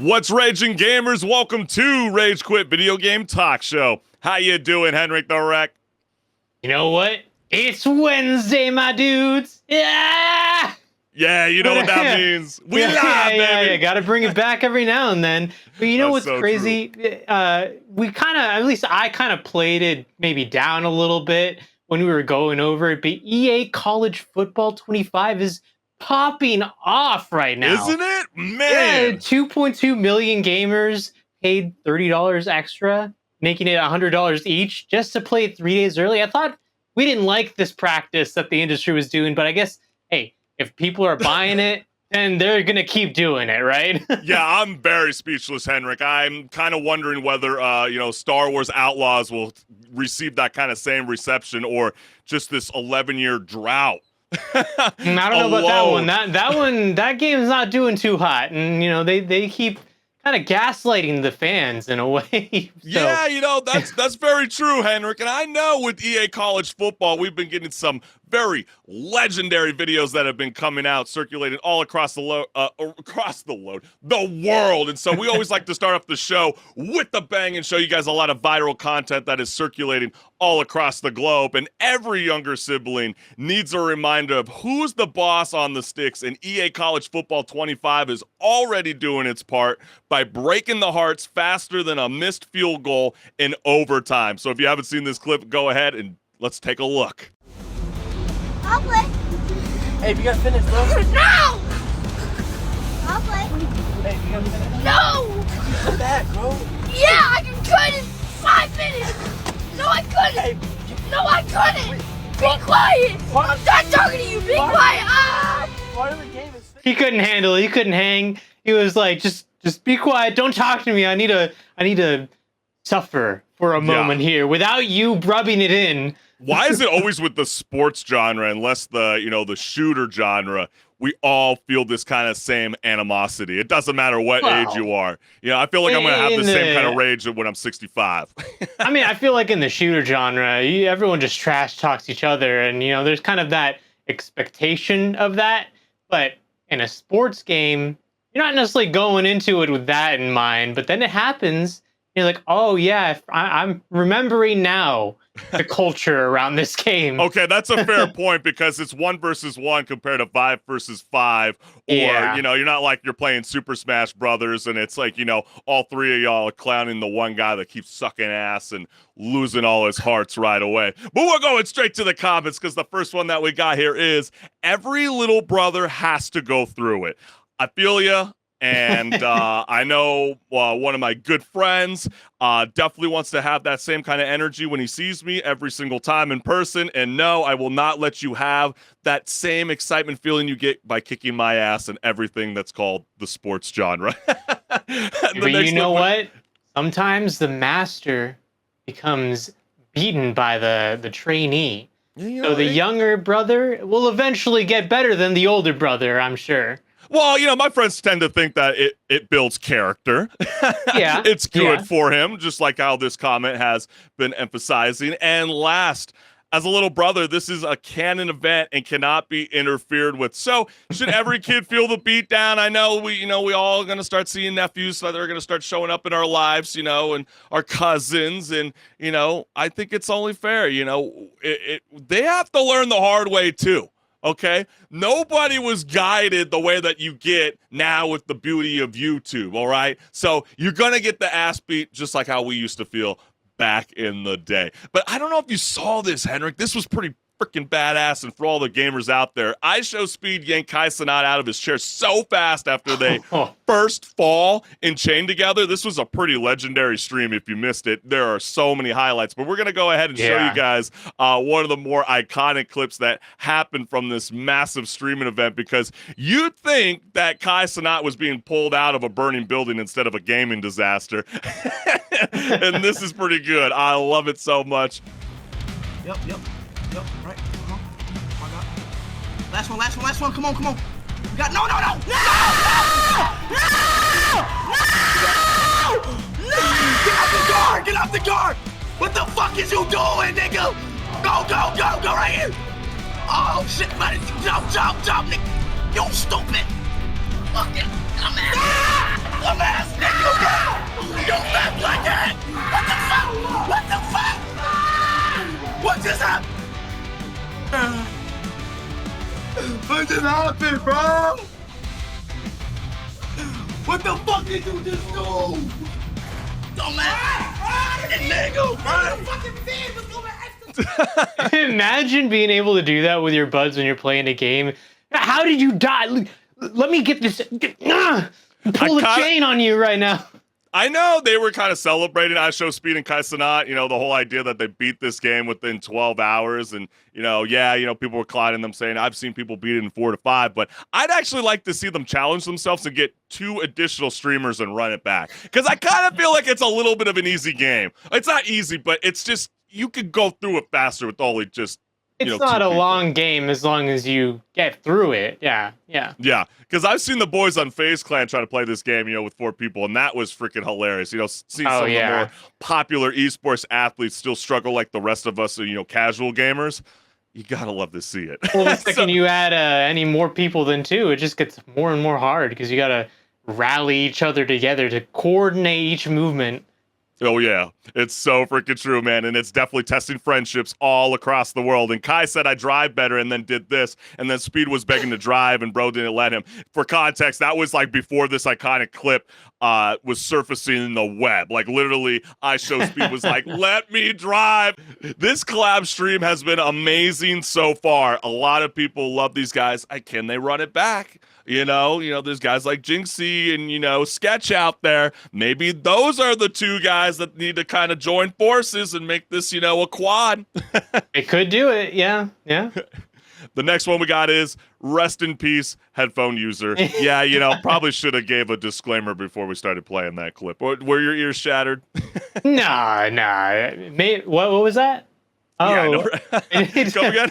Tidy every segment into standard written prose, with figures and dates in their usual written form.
What's raging, gamers? Welcome to Rage Quit Video Game Talk Show. How you doing, HenricK the Wreck? You know what? It's Wednesday, my dudes. Yeah. Yeah, you know what that means. We live, baby. Yeah. Gotta bring it back every now and then. But you know what's so crazy? We kind of, at least I kind of played it maybe down a little bit when we were going over it. But EA College Football 25 is popping off right now. Isn't it? Man. Yeah, 2.2 million gamers paid $30 extra, making it $100 each just to play it 3 days early. I thought we didn't like this practice that the industry was doing, but I guess, hey, if people are buying it, then they're going to keep doing it, right? Yeah, I'm very speechless, HenricK. I'm kind of wondering whether, Star Wars Outlaws will receive that kind of same reception or just this 11-year drought. I don't know about that one. That game's not doing too hot, and they keep kind of gaslighting the fans in a way. Yeah, that's very true, HenricK. And I know with EA College Football, we've been getting some very legendary videos that have been coming out, circulating all across the world. And so we always like to start off the show with the bang and show you guys a lot of viral content that is circulating all across the globe. And every younger sibling needs a reminder of who's the boss on the sticks. And EA College Football 25 is already doing its part by breaking the hearts faster than a missed field goal in overtime. So if you haven't seen this clip, go ahead and let's take a look. I'll play. Hey, if you gotta finish, bro. No! I'll play. Hey, if you gotta finish. No! Come back, bro. Yeah, I can cut in 5 minutes. No, I couldn't. Hey, No, I couldn't. Be quiet. I'm not talking to you. Be quiet. Ah! part of the game is He couldn't handle it. He couldn't hang. He was like, just be quiet. Don't talk to me. I need to suffer for a moment here without you rubbing it in. Why is it always with the sports genre, unless the shooter genre, we all feel this kind of same animosity? It doesn't matter what age you are. I feel like I'm going to have the same kind of rage when I'm 65. I mean, I feel like in the shooter genre, everyone just trash talks each other. And, there's kind of that expectation of that. But in a sports game, you're not necessarily going into it with that in mind. But then it happens. You're like, oh, yeah, I'm remembering now the culture around this game. Okay, that's a fair point because it's 1 versus 1 compared to 5 versus 5. Or, you're not like you're playing Super Smash Brothers and it's like, all three of y'all are clowning the one guy that keeps sucking ass and losing all his hearts right away. But we're going straight to the comments because the first one that we got here is every little brother has to go through it. I feel ya. And I know one of my good friends definitely wants to have that same kind of energy when he sees me every single time in person. And no, I will not let you have that same excitement feeling you get by kicking my ass and everything that's called the sports genre. But you know what? Sometimes the master becomes beaten by the trainee. So the younger brother will eventually get better than the older brother, I'm sure. Well, my friends tend to think that it builds character. Yeah. It's good for him, just like how this comment has been emphasizing. And last, as a little brother, this is a canon event and cannot be interfered with. So should every kid feel the beat down? I know we all are going to start seeing nephews that are going to start showing up in our lives, and our cousins. And, I think it's only fair, they have to learn the hard way too. Okay, nobody was guided the way that you get now with the beauty of YouTube, all right? So you're going to get the ass beat just like how we used to feel back in the day. But I don't know if you saw this, HenricK. This was pretty freaking badass, and for all the gamers out there, IShowSpeed yanked Kai Cenat out of his chair so fast after they first fall and chain together. This was a pretty legendary stream. If you missed it, there are so many highlights, but we're going to go ahead and show you guys one of the more iconic clips that happened from this massive streaming event, because you'd think that Kai Cenat was being pulled out of a burning building instead of a gaming disaster. And this is pretty good. I love it so much. Yep, right. Come on. Oh my God. Last one. Come on. You got no. Get off the guard. What the fuck is you doing, nigga? Go right here. Oh shit, man. Jump, nigga. You stupid. fucking dumbass! Dumbass! You fat blackhead! What the fuck? What the fuck? What just happened? What just happened, bro? What the fuck did you just do? Dumbass! Illegal, bro! Fucking feed was going extra. Imagine being able to do that with your buds when you're playing a game. How did you die? Let me get this. Pull the chain on you right now. I know they were kind of celebrating Show Speed and Kai Cenat, you know, the whole idea that they beat this game within 12 hours. And, you know, people were clowning them saying, I've seen people beat it in 4 to 5. But I'd actually like to see them challenge themselves and get 2 additional streamers and run it back. Because I kind of feel like it's a little bit of an easy game. It's not easy, but it's just, you could go through it faster with only just, it's you know, not a 2 people. long game as long as you get through it. Yeah. Yeah, because I've seen the boys on FaZe Clan try to play this game, you know, with 4 people, and that was freaking hilarious. You know, seeing some of the more popular esports athletes still struggle like the rest of us, you know, casual gamers. You gotta love to see it. Well, the second you add any more people than 2, it just gets more and more hard because you gotta rally each other together to coordinate each movement. Oh, yeah. It's so freaking true, man. And it's definitely testing friendships all across the world. And Kai said, I drive better, and then did this. And then Speed was begging to drive, and bro didn't let him. For context, that was like before this iconic clip was surfacing in the web. Like, literally, Show Speed was like, let me drive. This collab stream has been amazing so far. A lot of people love these guys. Can they run it back? You know, there's guys like Jinxie and, you know, Sketch out there. Maybe those are the 2 guys that need to kind of join forces and make this, you know, a quad. It could do it. Yeah. The next one we got is rest in peace, headphone user. Yeah, you know, probably should have gave a disclaimer before we started playing that clip. Were your ears shattered? Nah. What was that? Oh, yeah, I know, right? Come again.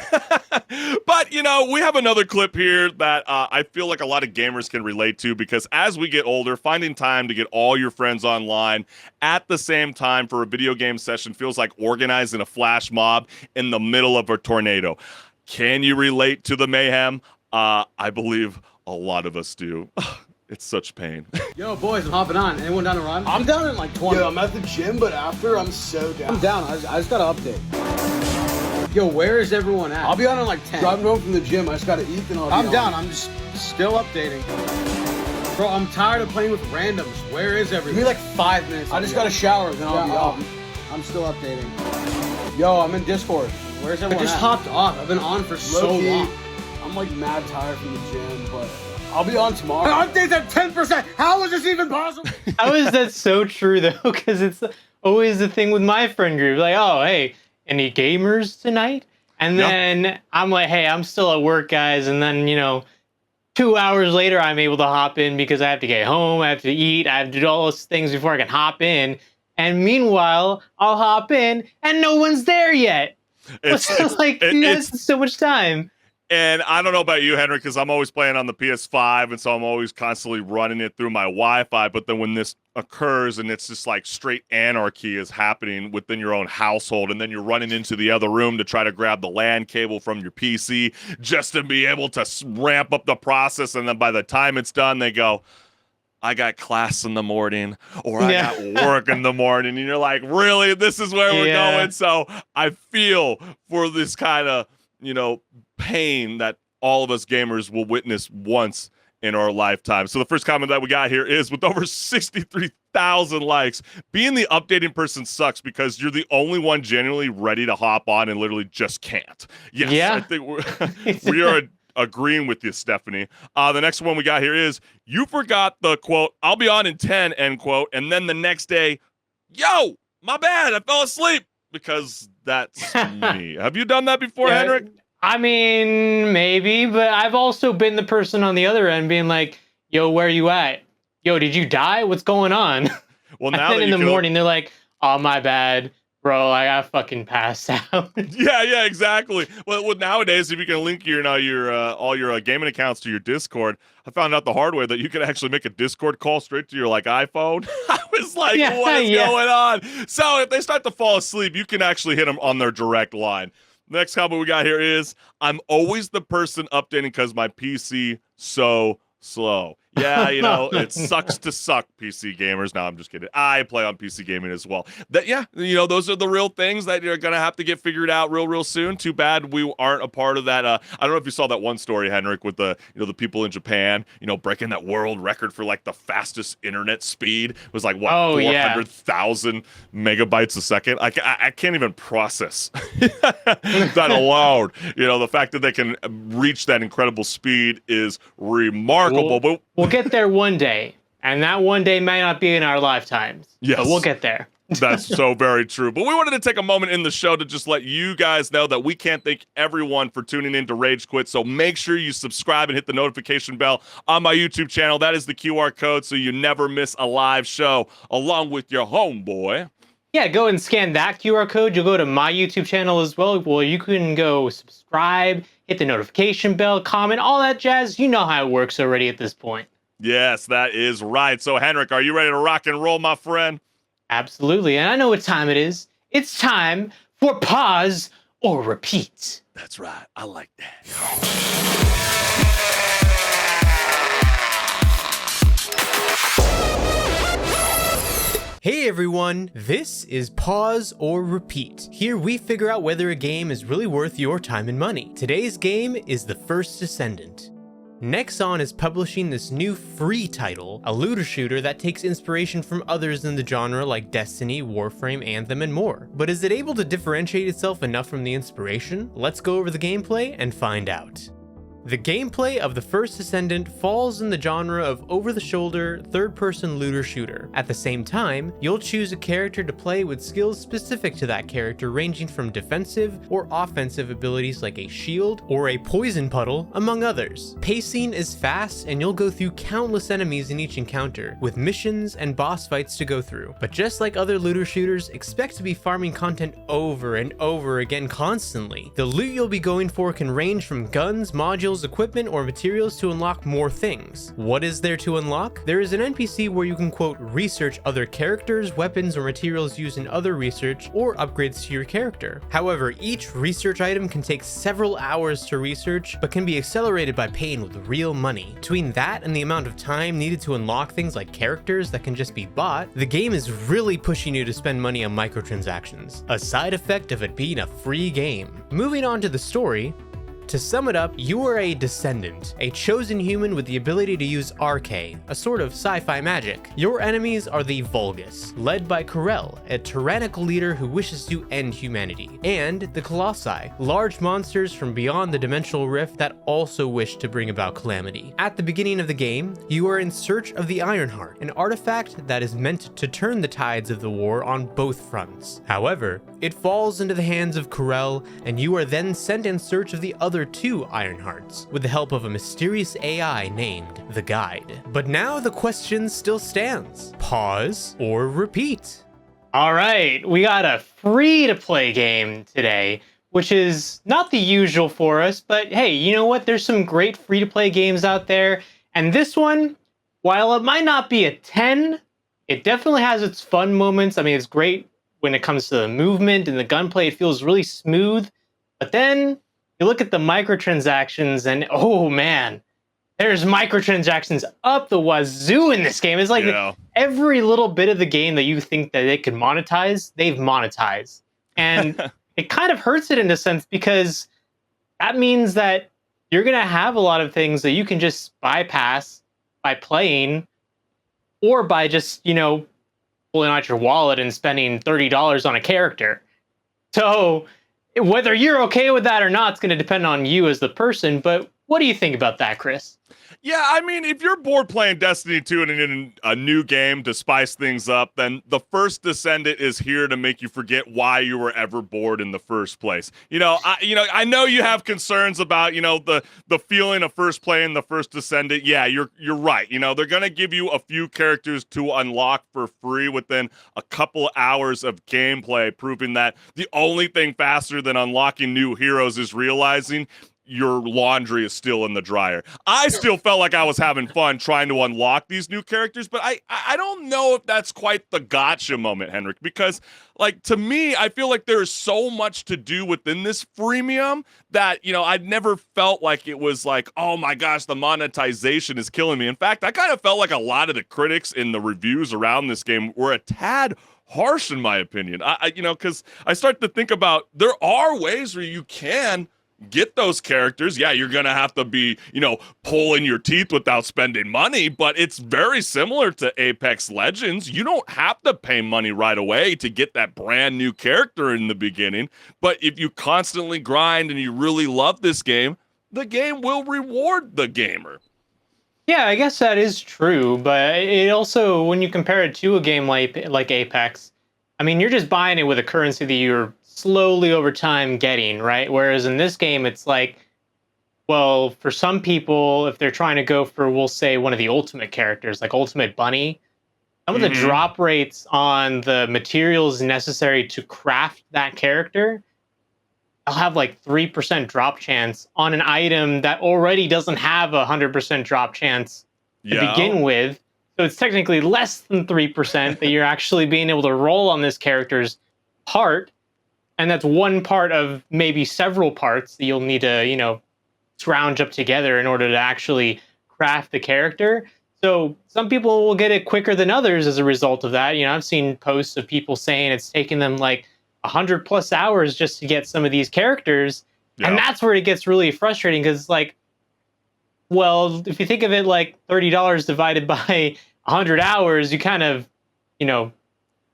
But, you know, we have another clip here that I feel like a lot of gamers can relate to, because as we get older, finding time to get all your friends online at the same time for a video game session feels like organizing a flash mob in the middle of a tornado. Can you relate to the mayhem? I believe a lot of us do. It's such pain. Yo, boys, I'm hopping on. Anyone down to run? I'm down in like 20. Yo, I'm at the gym, but after, I'm so down. I'm down. I just got to update. Yo, where is everyone at? I'll be on in like 10. Driving home from the gym, I just gotta eat, then I'm down. I'm just still updating. Bro, I'm tired of playing with randoms. Where is everyone? Give me like 5 minutes. I just got a shower, then I'll be off. I'm still updating. Yo, I'm in Discord. Where's everyone I just at? hopped off. I've been on for so long. I'm like mad tired from the gym, but I'll be on tomorrow. Update's at 10%. How is this even possible? How is that so true, though? Because it's always the thing with my friend group. Like, oh, hey, any gamers tonight? And then I'm like, hey, I'm still at work, guys. And then, you know, 2 hours later, I'm able to hop in because I have to get home, I have to eat, I have to do all those things before I can hop in. And meanwhile, I'll hop in and no one's there yet. It's so much time. And I don't know about you, Henrik, because I'm always playing on the PS5, and so I'm always constantly running it through my Wi-Fi. But then when this occurs and it's just like straight anarchy is happening within your own household, and then you're running into the other room to try to grab the LAN cable from your PC just to be able to ramp up the process, and then by the time it's done, they go, I got class in the morning, or I got work in the morning. And you're like, really? This is where we're going? So I feel for this kind of, you know, pain that all of us gamers will witness once in our lifetime. So the first comment that we got here is, with over 63,000 likes, being the updating person sucks because you're the only one genuinely ready to hop on and literally just can't. Yes, I think we are agreeing with you, Stephanie. The next one we got here is, you forgot the quote, I'll be on in 10, end quote, and then the next day, yo, my bad, I fell asleep, because that's me. Have you done that before, Henrik? I mean, maybe, but I've also been the person on the other end being like, yo, where you at? Yo, did you die? What's going on? Well, now and then in the morning, they're like, oh, my bad. Bro, I got fucking passed out. Yeah, exactly. Well, nowadays, if you can link your all your gaming accounts to your Discord, I found out the hard way that you can actually make a Discord call straight to your like iPhone. I was like, what is going on? So if they start to fall asleep, you can actually hit them on their direct line. Next comment we got here is, I'm always the person updating because my PC so slow. Yeah, you know, it sucks to suck, PC gamers. No, I'm just kidding. I play on PC gaming as well. That, yeah, you know, those are the real things that you're gonna have to get figured out real soon. Too bad we aren't a part of that. I don't know if you saw that one story, HenricK, with the, you know, the people in Japan, you know, breaking that world record for like the fastest internet speed. It was like what, 400,000 megabytes a second. I can't even process that alone. You know, the fact that they can reach that incredible speed is remarkable. We'll get there one day, and that one day may not be in our lifetimes. Yes. But we'll get there. That's so very true. But we wanted to take a moment in the show to just let you guys know that we can't thank everyone for tuning in to Rage Quit. So make sure you subscribe and hit the notification bell on my YouTube channel. That is the QR code so you never miss a live show along with your homeboy. Yeah, go and scan that QR code. You'll go to my YouTube channel as well. Well, you can go subscribe, hit the notification bell, comment, all that jazz. You know how it works already at this point. Yes, that is right. So, HenricK, are you ready to rock and roll, my friend? Absolutely. And I know what time it is. It's time for pause or repeat. That's right. I like that. Hey everyone, this is Pause or Repeat. Here we figure out whether a game is really worth your time and money. Today's game is The First Descendant. Nexon is publishing this new free title, a looter shooter that takes inspiration from others in the genre like Destiny, Warframe, Anthem, and more. But is it able to differentiate itself enough from the inspiration? Let's go over the gameplay and find out. The gameplay of The First Descendant falls in the genre of over-the-shoulder, third-person looter shooter. At the same time, you'll choose a character to play with skills specific to that character, ranging from defensive or offensive abilities like a shield or a poison puddle, among others. Pacing is fast, and you'll go through countless enemies in each encounter, with missions and boss fights to go through. But just like other looter shooters, expect to be farming content over and over again constantly. The loot you'll be going for can range from guns, modules, equipment, or materials to unlock more things. What is there to unlock? There is an NPC where you can, quote, research other characters, weapons, or materials used in other research, or upgrades to your character. However, each research item can take several hours to research, but can be accelerated by paying with real money. Between that and the amount of time needed to unlock things like characters that can just be bought, the game is really pushing you to spend money on microtransactions, a side effect of it being a free game. Moving on to the story, to sum it up, you are a descendant, a chosen human with the ability to use arcane, a sort of sci-fi magic. Your enemies are the Vulgus, led by Corel, a tyrannical leader who wishes to end humanity, and the Colossi, large monsters from beyond the dimensional rift that also wish to bring about calamity. At the beginning of the game, you are in search of the Ironheart, an artifact that is meant to turn the tides of the war on both fronts. However, it falls into the hands of Corel, and you are then sent in search of the other two Ironhearts, with the help of a mysterious AI named the Guide. But now the question still stands. Pause or repeat? All right, we got a free-to-play game today, which is not the usual for us, but hey, you know what? There's some great free-to-play games out there, and this one, while it might not be a 10, it definitely has its fun moments. I mean, it's great when it comes to the movement and the gunplay. It feels really smooth, but then you look at the microtransactions and oh man, there's microtransactions up the wazoo in this game. It's like every little bit of the game that you think that they could monetize, they've monetized. And it kind of hurts it in a sense because that means that you're going to have a lot of things that you can just bypass by playing or by just, you know, pulling out your wallet and spending $30 on a character. So whether you're okay with that or not, it's going to depend on you as the person. But what do you think about that, Chris? Yeah, I mean, if you're bored playing Destiny 2 and in a new game to spice things up, then The First Descendant is here to make you forget why you were ever bored in the first place. I know you have concerns about, the feeling of first playing The First Descendant. Yeah, you're right. They're going to give you a few characters to unlock for free within a couple hours of gameplay, proving that the only thing faster than unlocking new heroes is realizing your laundry is still in the dryer. I still felt like I was having fun trying to unlock these new characters, but I don't know if that's quite the gotcha moment, HenricK, because like to me, I feel like there's so much to do within this freemium that, you know, I'd never felt like it was like, oh my gosh, the monetization is killing me. In fact, I kind of felt like a lot of the critics in the reviews around this game were a tad harsh in my opinion. I you know, because I start to think about there are ways where you can get those characters. Yeah, you're gonna have to be, you know, pulling your teeth without spending money, but it's very similar to Apex Legends. You don't have to pay money right away to get that brand new character in the beginning, but if you constantly grind and you really love this game, the game will reward the gamer. Yeah, I guess that is true, but it also, when you compare it to a game like Apex, I mean, you're just buying it with a currency that you're slowly over time getting, right? Whereas in this game, it's like, well, for some people, if they're trying to go for, we'll say, one of the ultimate characters, like Ultimate Bunny, some of the drop rates on the materials necessary to craft that character, I'll have like 3% drop chance on an item that already doesn't have 100% drop chance to begin with. So it's technically less than 3% that you're actually being able to roll on this character's part. And that's one part of maybe several parts that you'll need to, you know, scrounge up together in order to actually craft the character. So some people will get it quicker than others as a result of that. You know, I've seen posts of people saying it's taken them like 100+ hours just to get some of these characters. Yeah. And that's where it gets really frustrating, because like, well, if you think of it like $30 divided by 100 hours, you kind of, you know,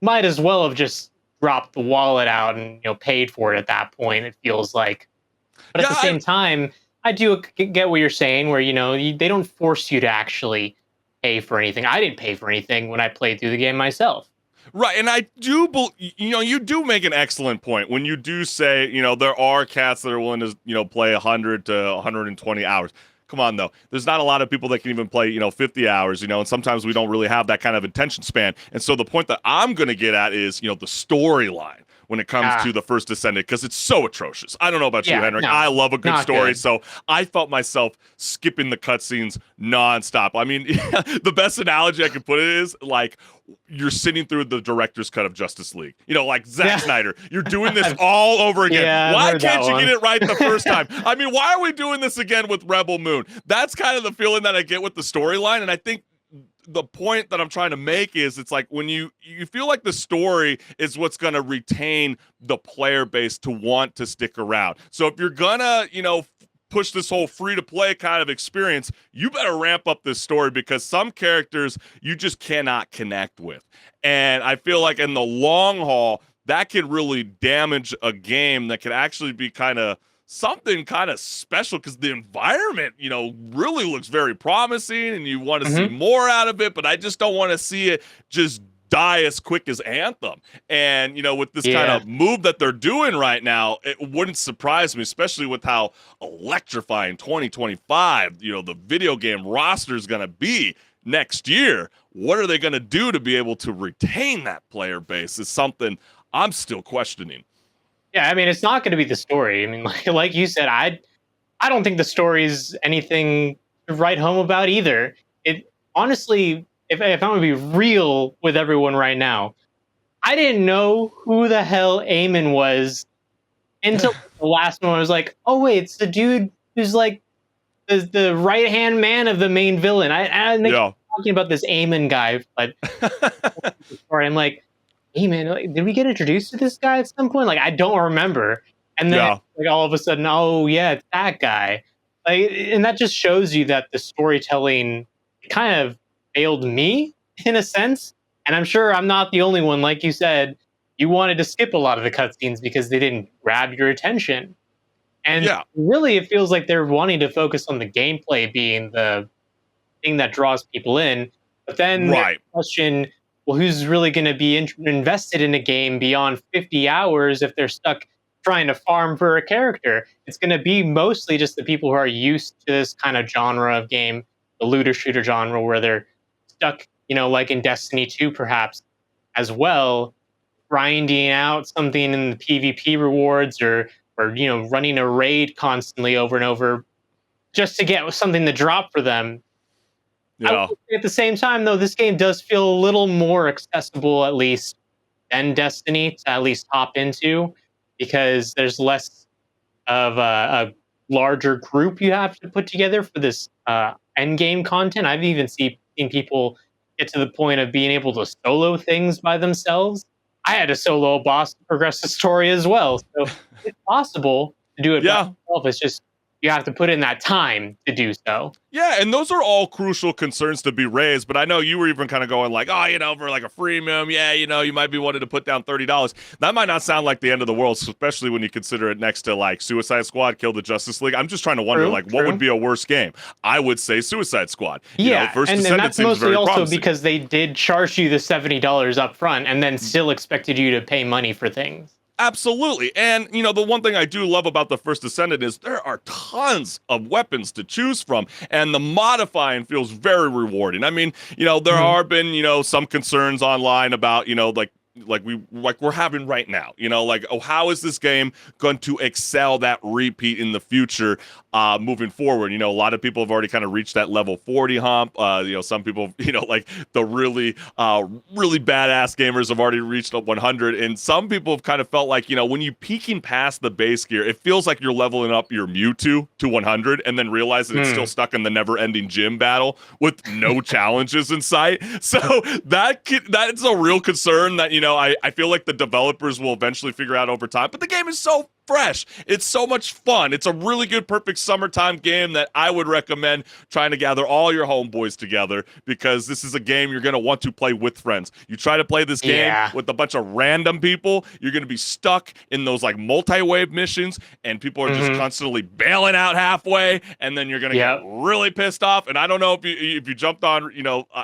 might as well have just dropped the wallet out and, you know, paid for it at that point, it feels like. But at the same time, I do get what you're saying, where, you know, they don't force you to actually pay for anything. I didn't pay for anything when I played through the game myself. Right, and I do, you know, you do make an excellent point when you do say, you know, there are cats that are willing to, you know, play 100 to 120 hours. Come on, though. There's not a lot of people that can even play, you know, 50 hours, you know, and sometimes we don't really have that kind of attention span. And so the point that I'm going to get at is, you know, the storyline when it comes to the First Descendant, because it's so atrocious. I don't know about you, HenricK. I love a good story, so I felt myself skipping the cutscenes nonstop. I mean, the best analogy I can put it is like you're sitting through the director's cut of Justice League. You know, like Zack Snyder. You're doing this all over again. Why can't you get it right the first time? I mean, why are we doing this again with Rebel Moon? That's kind of the feeling that I get with the storyline, and I think the point that I'm trying to make is it's like when you feel like the story is what's going to retain the player base to want to stick around. So if you're gonna, you know, push this whole free-to-play kind of experience, you better ramp up this story, because some characters you just cannot connect with. And I feel like in the long haul, that could really damage a game that could actually be kind of something kind of special, because the environment, you know, really looks very promising and you want to see more out of it, but I just don't want to see it just die as quick as Anthem. And, you know, with this kind of move that they're doing right now, it wouldn't surprise me, especially with how electrifying 2025, you know, the video game roster is going to be next year. What are they going to do to be able to retain that player base is something I'm still questioning. Yeah, I mean, it's not going to be the story. I mean, like you said, I don't think the story is anything to write home about either. It honestly, if I'm going to be real with everyone right now, I didn't know who the hell Eamon was until the last one. I was like, oh wait, it's the dude who's like the right hand man of the main villain. I'm talking about this Eamon guy, but I'm like, hey man, did we get introduced to this guy at some point? Like, I don't remember. And then like all of a sudden, oh yeah, it's that guy. Like, and that just shows you that the storytelling kind of failed me in a sense. And I'm sure I'm not the only one. Like you said, you wanted to skip a lot of the cutscenes because they didn't grab your attention. And really, it feels like they're wanting to focus on the gameplay being the thing that draws people in. But then the question, well, who's really going to be invested in a game beyond 50 hours if they're stuck trying to farm for a character? It's going to be mostly just the people who are used to this kind of genre of game, the looter shooter genre, where they're stuck, you know, like in Destiny 2 perhaps as well, grinding out something in the PvP rewards or or running a raid constantly over and over just to get something to drop for them. Yeah. At the same time, though, this game does feel a little more accessible, at least, than Destiny to at least hop into, because there's less of a larger group you have to put together for this end game content. I've even seen people get to the point of being able to solo things by themselves. I had a solo boss progressive story as well, so it's possible to do it by yourself. It's just you have to put in that time to do so. Yeah, and those are all crucial concerns to be raised, but I know you were even kind of going like, oh, for like a freemium, you might be wanting to put down $30. That might not sound like the end of the world, especially when you consider it next to like Suicide Squad, Kill the Justice League. I'm just trying to wonder what would be a worse game? I would say Suicide Squad. First and Descendant that's seems mostly very also promising. because they did charge you the $70 up front and then still expected you to pay money for things. Absolutely. And, the one thing I do love about the First Descendant is there are tons of weapons to choose from, and the modifying feels very rewarding. I mean, there are been, some concerns online about, like we're having right now, how is this game going to excel that repeat in the future moving forward? A lot of people have already kind of reached that level 40 hump. Some people, like the really badass gamers have already reached up 100, and some people have kind of felt like, when you peeking past the base gear, it feels like you're leveling up your Mewtwo to 100 and then realize that it's still stuck in the never-ending gym battle with no challenges in sight. So that's a real concern that, I feel like the developers will eventually figure out over time. But the game is so fresh. It's so much fun. It's a really good, perfect summertime game that I would recommend trying to gather all your homeboys together, because this is a game you're going to want to play with friends. You try to play this game with a bunch of random people, you're going to be stuck in those like multi-wave missions, and people are just constantly bailing out halfway, and then you're going to get really pissed off. And I don't know if you jumped on,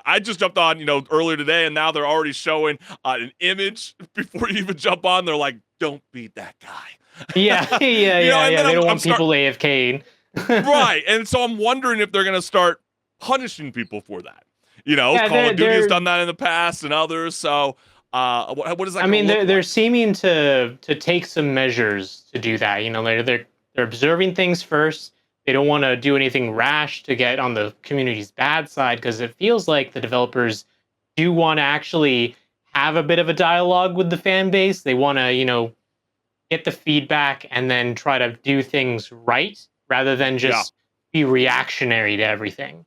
I just jumped on, earlier today, and now they're already showing an image before you even jump on. They're like, don't beat that guy. They don't want people AFK'ing. Right. And so I'm wondering if they're going to start punishing people for that. Call of Duty has done that in the past and others. So what is that? They're seeming to take some measures to do that. They're observing things first. They don't want to do anything rash to get on the community's bad side, because it feels like the developers do want to actually have a bit of a dialogue with the fan base. They want to, get the feedback and then try to do things right rather than just be reactionary to everything.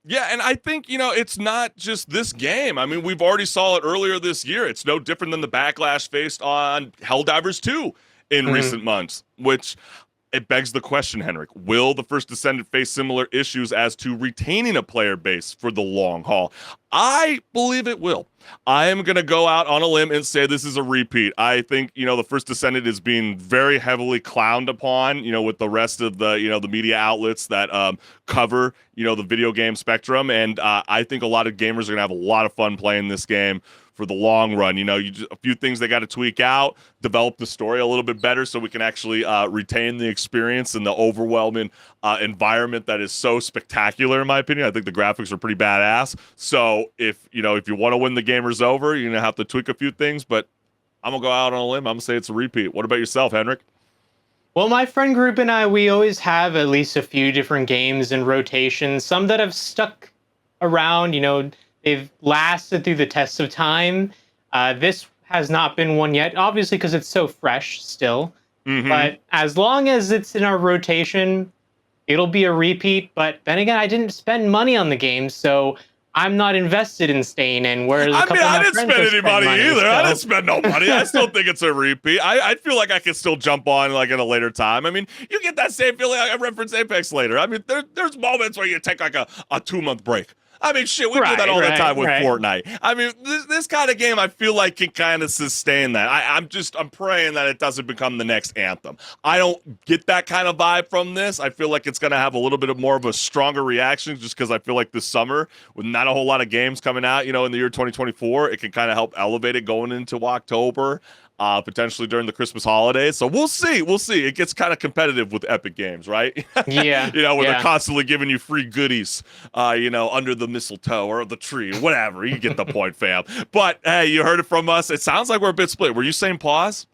Yeah, and I think, it's not just this game. I mean, we've already saw it earlier this year. It's no different than the backlash faced on Helldivers 2 in recent months, which it begs the question, HenricK, will the First Descendant face similar issues as to retaining a player base for the long haul? I believe it will. I am going to go out on a limb and say this is a repeat. I think, the First Descendant is being very heavily clowned upon, with the rest of the, the media outlets that cover, the video game spectrum. And I think a lot of gamers are going to have a lot of fun playing this game for the long run. A few things they got to tweak out, develop the story a little bit better so we can actually retain the experience and the overwhelming environment that is so spectacular, in my opinion. I think the graphics are pretty badass. So if you want to win the gamers over, you're going to have to tweak a few things, but I'm going to go out on a limb. I'm going to say it's a repeat. What about yourself, HenricK? Well, my friend group and I, we always have at least a few different games in rotation, some that have stuck around, they've lasted through the test of time. This has not been one yet, obviously, because it's so fresh still. But as long as it's in our rotation, it'll be a repeat. But then again, I didn't spend money on the game, so I'm not invested in staying in. Whereas I didn't spend any money either. I didn't spend no money. I still think it's a repeat. I feel like I could still jump on like at a later time. I mean, you get that same feeling. I reference Apex later. I mean, there's moments where you take like a 2-month break. I mean, shit, we do that all the time with Fortnite. I mean, this kind of game, I feel like can kind of sustain that. I'm praying that it doesn't become the next Anthem. I don't get that kind of vibe from this. I feel like it's going to have a little bit of more of a stronger reaction, just because I feel like this summer, with not a whole lot of games coming out, in the year 2024, it can kind of help elevate it going into October. Potentially during the Christmas holidays. So we'll see. It gets kind of competitive with Epic Games, right? Yeah. Where they're constantly giving you free goodies, under the mistletoe or the tree, whatever. You get the point, fam. But hey, you heard it from us. It sounds like we're a bit split. Were you saying pause?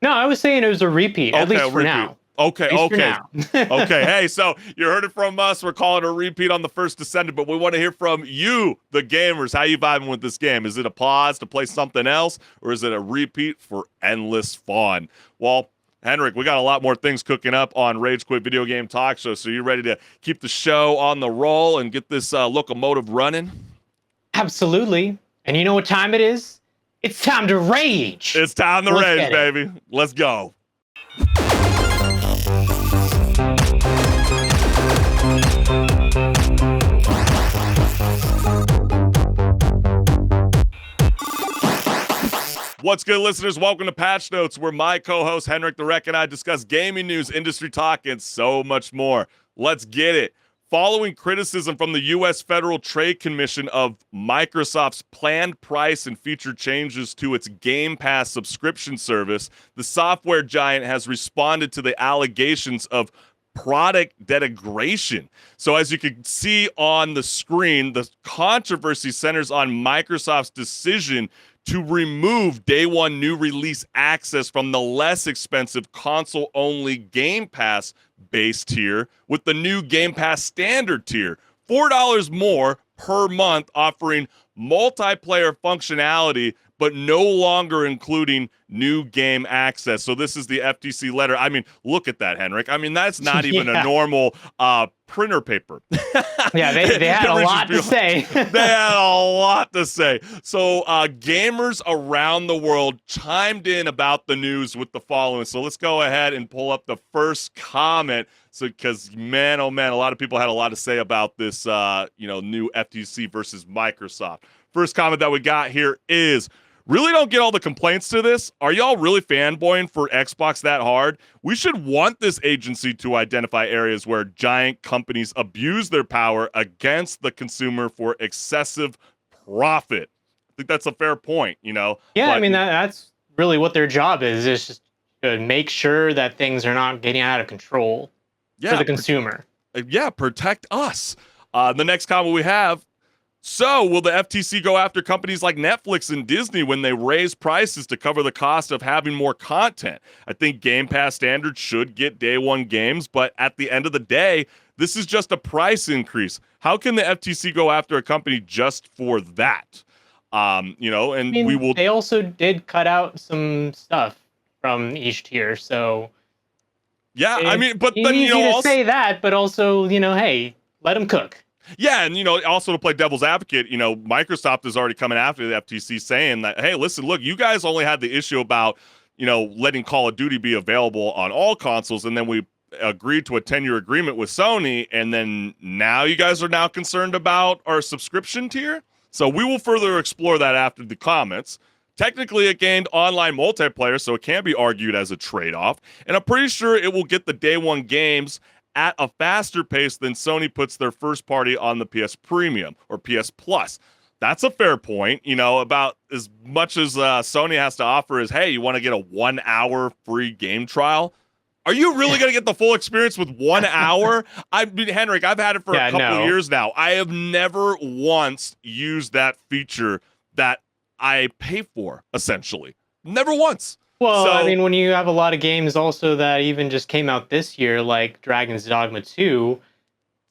No, I was saying it was a repeat, at least for now. Okay, At least for okay. now. Okay, hey, so you heard it from us. We're calling it a repeat on the First Descendant, but we want to hear from you, the gamers. How you vibing with this game? Is it a pause to play something else, or is it a repeat for endless fun? Well, HenricK, we got a lot more things cooking up on Rage Quit Video Game Talk Show, so you ready to keep the show on the roll and get this locomotive running? Absolutely. And you know what time it is? It's time to rage. It's time to Let's rage, get it. baby. Let's go. What's good, listeners? Welcome to Patch Notes, where my co-host HenricK and I discuss gaming news, industry talk, and so much more. Let's get it. Following criticism from the U.S. Federal Trade Commission of Microsoft's planned price and feature changes to its Game Pass subscription service, the software giant has responded to the allegations of product degradation. So as you can see on the screen, the controversy centers on Microsoft's decision to remove day one new release access from the less expensive console-only Game Pass base tier with the new Game Pass standard tier, $4 more per month, offering multiplayer functionality, but no longer including new game access. So this is the FTC letter. I mean, look at that, HenricK. I mean, that's not even a normal printer paper. Yeah, they had a lot to say. They had a lot to say. So gamers around the world chimed in about the news with the following. So let's go ahead and pull up the first comment. So, because man, oh man, a lot of people had a lot to say about this, new FTC versus Microsoft. First comment that we got here is, really don't get all the complaints to this. Are y'all really fanboying for Xbox that hard? We should want this agency to identify areas where giant companies abuse their power against the consumer for excessive profit. I think that's a fair point, Yeah, But, I mean, that's really what their job is just to make sure that things are not getting out of control for the consumer. Protect us. The next comment we have, so will the FTC go after companies like Netflix and Disney when they raise prices to cover the cost of having more content? I think Game Pass standards should get day one games, but at the end of the day, this is just a price increase. How can the FTC go after a company just for that? We will. They also did cut out some stuff from each tier, so Yeah, I mean, but it's then easy to also say that, but also hey, let them cook. Yeah, and also to play devil's advocate, Microsoft is already coming after the FTC saying that, hey, listen, look, you guys only had the issue about, letting Call of Duty be available on all consoles, and then we agreed to a 10-year agreement with Sony, and then now you guys are now concerned about our subscription tier? So we will further explore that after the comments. Technically, it gained online multiplayer, so it can be argued as a trade-off, and I'm pretty sure it will get the day one games at a faster pace than Sony puts their first party on the PS Premium or PS Plus. That's a fair point, about as much as Sony has to offer is, hey, you want to get a 1 hour free game trial? Are you really going to get the full experience with 1 hour? I mean, HenricK, I've had it for a couple of years now. I have never once used that feature that I pay for, essentially. Never once. Well, I mean, when you have a lot of games also that even just came out this year, like Dragon's Dogma 2,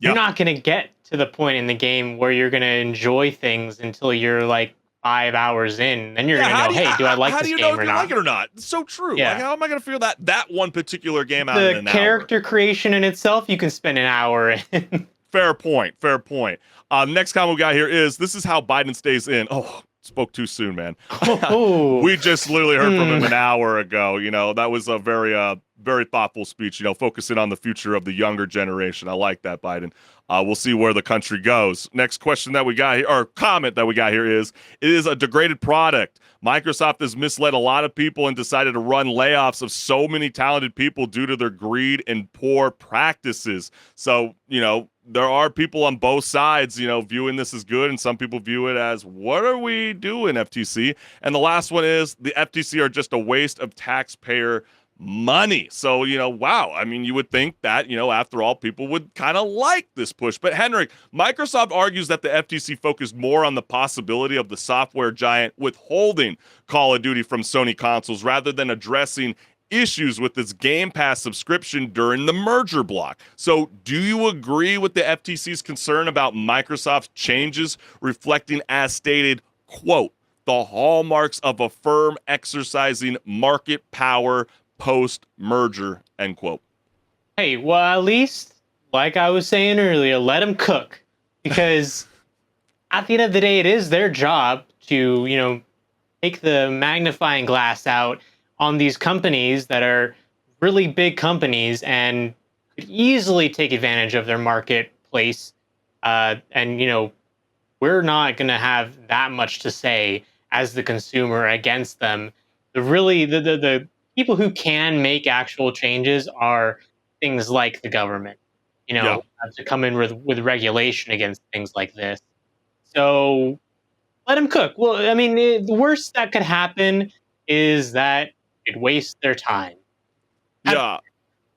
you're not going to get to the point in the game where you're going to enjoy things until you're like 5 hours in. Then you're going to know, hey, do I like this game or not? How do you know if you like it or not? It's so true. Yeah. Like, how am I going to figure that one particular game out in an hour? The character creation in itself, you can spend an hour in. Fair point. Next comment we got here is, this is how Biden stays in. Oh, spoke too soon, man. We just literally heard from him an hour ago. That was a very thoughtful speech, focusing on the future of the younger generation. I like that, Biden. We'll see where the country goes. Next question that we got here, or comment that we got here is, it is a degraded product. Microsoft has misled a lot of people and decided to run layoffs of so many talented people due to their greed and poor practices. So, there are people on both sides, viewing this as good, and some people view it as, what are we doing, FTC? And the last one is, the FTC are just a waste of taxpayer money. So, wow. I mean, you would think that, after all, people would kind of like this push. But HenricK, Microsoft argues that the FTC focused more on the possibility of the software giant withholding Call of Duty from Sony consoles rather than addressing issues with its Game Pass subscription during the merger block. So do you agree with the FTC's concern about Microsoft's changes reflecting, as stated, quote, the hallmarks of a firm exercising market power post-merger, end quote? Hey, well, at least, like I was saying earlier, let them cook. Because at the end of the day, it is their job to, take the magnifying glass out on these companies that are really big companies and could easily take advantage of their marketplace. And we're not going to have that much to say as the consumer against them. The people who can make actual changes are things like the government, Yeah. have to come in with regulation against things like this. So let them cook. Well, I mean, the worst that could happen is that it wastes their time. Yeah.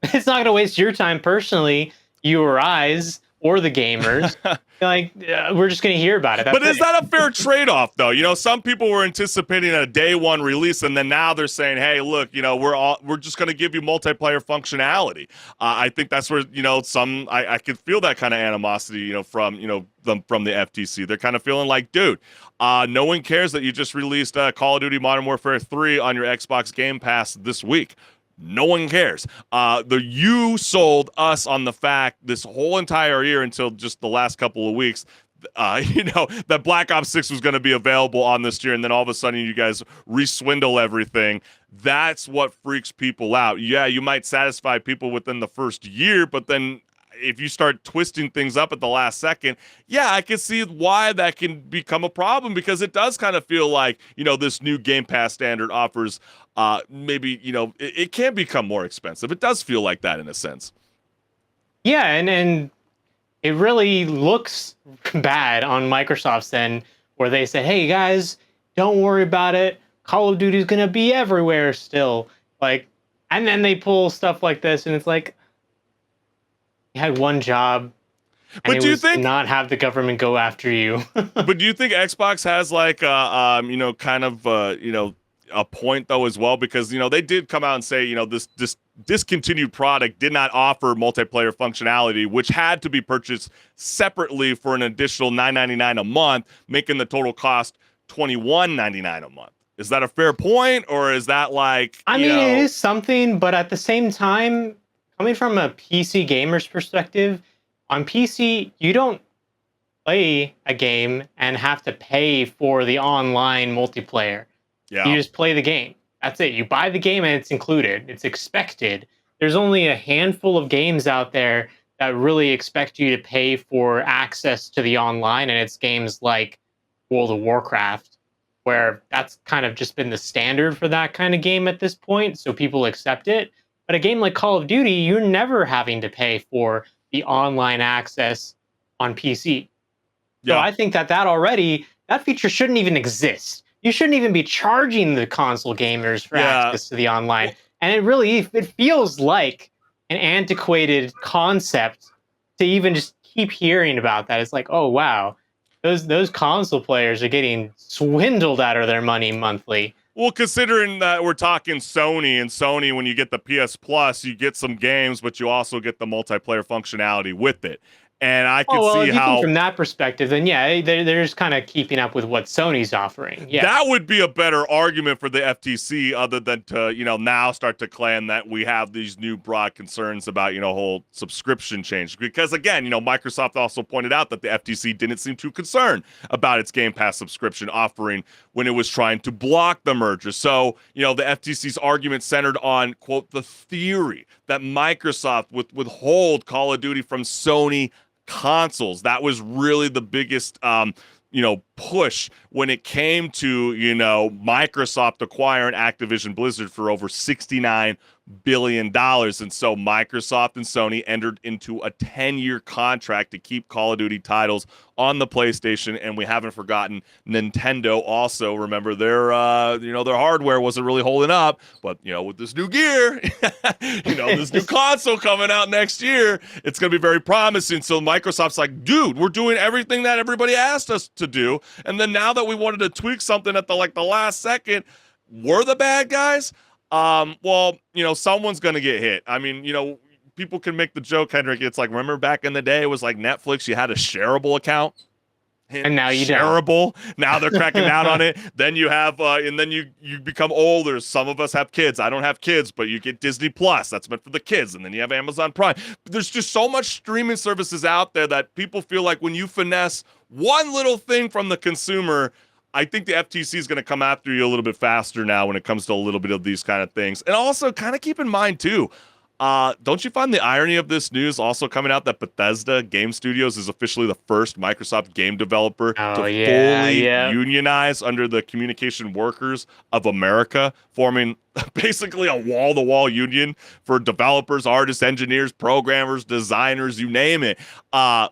It's not going to waste your time personally, you or I's, or the gamers. We're just going to hear about it. That's But is that a fair trade-off, though? Some people were anticipating a day one release, and then now they're saying, "Hey, look, we're just going to give you multiplayer functionality." I think that's where I could feel that kind of animosity, from from the FTC. They're kind of feeling like, dude, no one cares that you just released Call of Duty Modern Warfare 3 on your Xbox Game Pass this week. No one cares. You sold us on the fact this whole entire year until just the last couple of weeks, that Black Ops 6 was going to be available on this year, and then all of a sudden you guys re-swindle everything. That's what freaks people out. Yeah, you might satisfy people within the first year, but then if you start twisting things up at the last second, yeah, I can see why that can become a problem, because it does kind of feel like, this new Game Pass standard offers maybe, it can become more expensive. It does feel like that in a sense. Yeah, and it really looks bad on Microsoft's end, where they said, hey, guys, don't worry about it. Call of Duty is going to be everywhere still. And then they pull stuff like this, and it's like, you had one job, and but do you think not have the government go after you? But do you think Xbox has a point though as well? Because they did come out and say this discontinued product did not offer multiplayer functionality, which had to be purchased separately for an additional $9.99 a month, making the total cost $21.99 a month. Is that a fair point, or is that it is something, but at the same time, coming from a PC gamer's perspective, on PC, you don't play a game and have to pay for the online multiplayer. Yeah. You just play the game. That's it. You buy the game and it's included. It's expected. There's only a handful of games out there that really expect you to pay for access to the online, and it's games like World of Warcraft, where that's kind of just been the standard for that kind of game at this point, so people accept it. But a game like Call of Duty, you're never having to pay for the online access on PC. Yeah. So I think that feature shouldn't even exist. You shouldn't even be charging the console gamers for access to the online. And it feels like an antiquated concept to even just keep hearing about that. It's like, oh, wow, those console players are getting swindled out of their money monthly. Well, considering that we're talking Sony, and Sony, when you get the PS Plus, you get some games, but you also get the multiplayer functionality with it. And I can see if you how, think from that perspective, then yeah, they're just kind of keeping up with what Sony's offering. Yeah, that would be a better argument for the FTC, other than to now start to claim that we have these new broad concerns about whole subscription change. Because again, Microsoft also pointed out that the FTC didn't seem too concerned about its Game Pass subscription offering when it was trying to block the merger. So the FTC's argument centered on, quote, the theory that Microsoft would withhold Call of Duty from Sony consoles. That was really the biggest push when it came to Microsoft acquiring Activision Blizzard for over $69 billion. And so Microsoft and Sony entered into a 10-year contract to keep Call of Duty titles on the PlayStation. And we haven't forgotten Nintendo also. Remember, their hardware wasn't really holding up, but with this new gear, this new console coming out next year, it's going to be very promising. So Microsoft's like, dude, we're doing everything that everybody asked us to do. And then now that we wanted to tweak something at the last second, we're the bad guys. Well, someone's going to get hit. I mean, people can make the joke, HenricK. It's like, remember back in the day, it was like Netflix, you had a shareable account. And now you shareable. Now they're cracking down on it. Then you have, and then you become older. Some of us have kids. I don't have kids, but you get Disney Plus. That's meant for the kids. And then you have Amazon Prime. There's just so much streaming services out there that people feel like when you finesse one little thing from the consumer, I think the FTC is going to come after you a little bit faster now when it comes to a little bit of these kind of things. And also kind of keep in mind too, don't you find the irony of this news also coming out that Bethesda Game Studios is officially the first Microsoft game developer to fully unionize under the Communication Workers of America, forming basically a wall-to-wall union for developers, artists, engineers, programmers, designers, you name it. I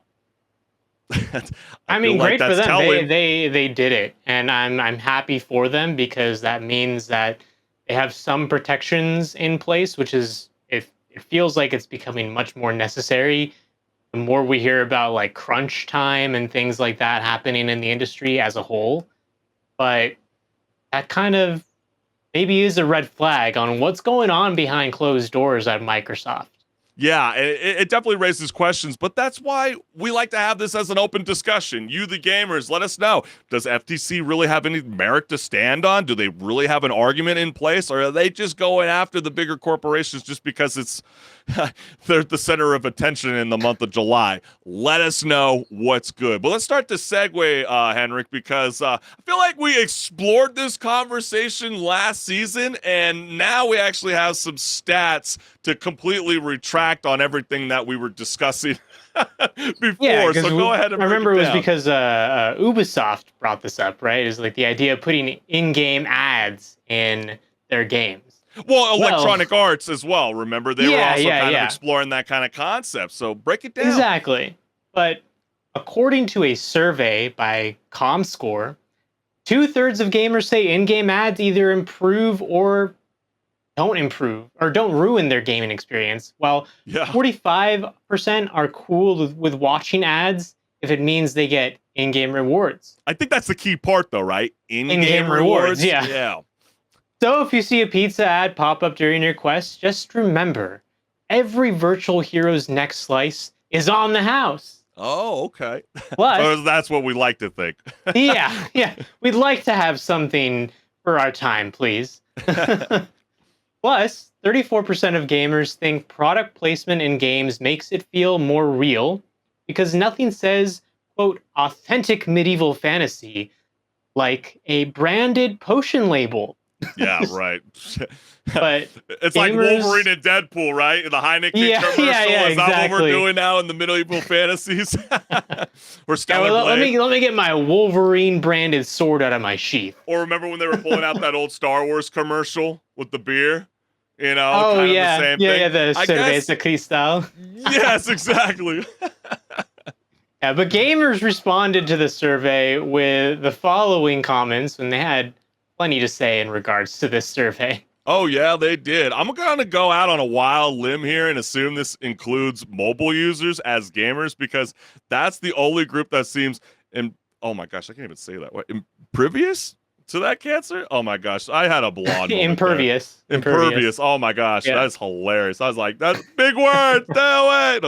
mean, great for them. They did it, and I'm happy for them because that means that they have some protections in place, which is it feels like it's becoming much more necessary. The more we hear about like crunch time and things like that happening in the industry as a whole, but that kind of maybe is a red flag on what's going on behind closed doors at Microsoft. Yeah, it definitely raises questions, but that's why we like to have this as an open discussion. You, the gamers, let us know. Does FTC really have any merit to stand on? Do they really have an argument in place? Or are they just going after the bigger corporations just because it's they're the center of attention in the month of July? Let us know what's good. But let's start to segue, HenricK, because I feel like we explored this conversation last season, and now we actually have some stats to completely retract on everything that we were discussing before. Yeah, so go ahead and I remember break it was because Ubisoft brought this up, right? Is like the idea of putting in-game ads in their games. Well, Electronic Arts as well. Remember, they were also kind of exploring that kind of concept. So break it down. Exactly. But according to a survey by ComScore, 2/3 of gamers say in-game ads either improve or don't improve or don't ruin their gaming experience, while 45% are cool with watching ads if it means they get in-game rewards. I think that's the key part, though, right? In-game rewards. Yeah. So if you see a pizza ad pop up during your quest, just remember, every virtual hero's next slice is on the house. Oh, okay. Plus, so that's what we like to think. yeah. We'd like to have something for our time, please. Plus, 34% of gamers think product placement in games makes it feel more real because nothing says, quote, authentic medieval fantasy like a branded potion label. Yeah, right. But it's like Wolverine and Deadpool, right? The Heineken commercial. Is that what we're doing now in the medieval fantasies? We're let me get my Wolverine branded sword out of my sheath. Or remember when they were pulling out that old Star Wars commercial with the beer? The same thing. The Cerveza Cristal. Yes, exactly. Yeah, but gamers responded to the survey with the following comments, and they had plenty to say in regards to this survey. Oh, yeah, they did. I'm going to go out on a wild limb here and assume this includes mobile users as gamers because that's the only group that seems, oh my gosh, I can't even say that. What, impervious to that cancer? Oh my gosh, I had a blonde Impervious. Oh my gosh, that's hilarious. I was like, that's a big word. No way.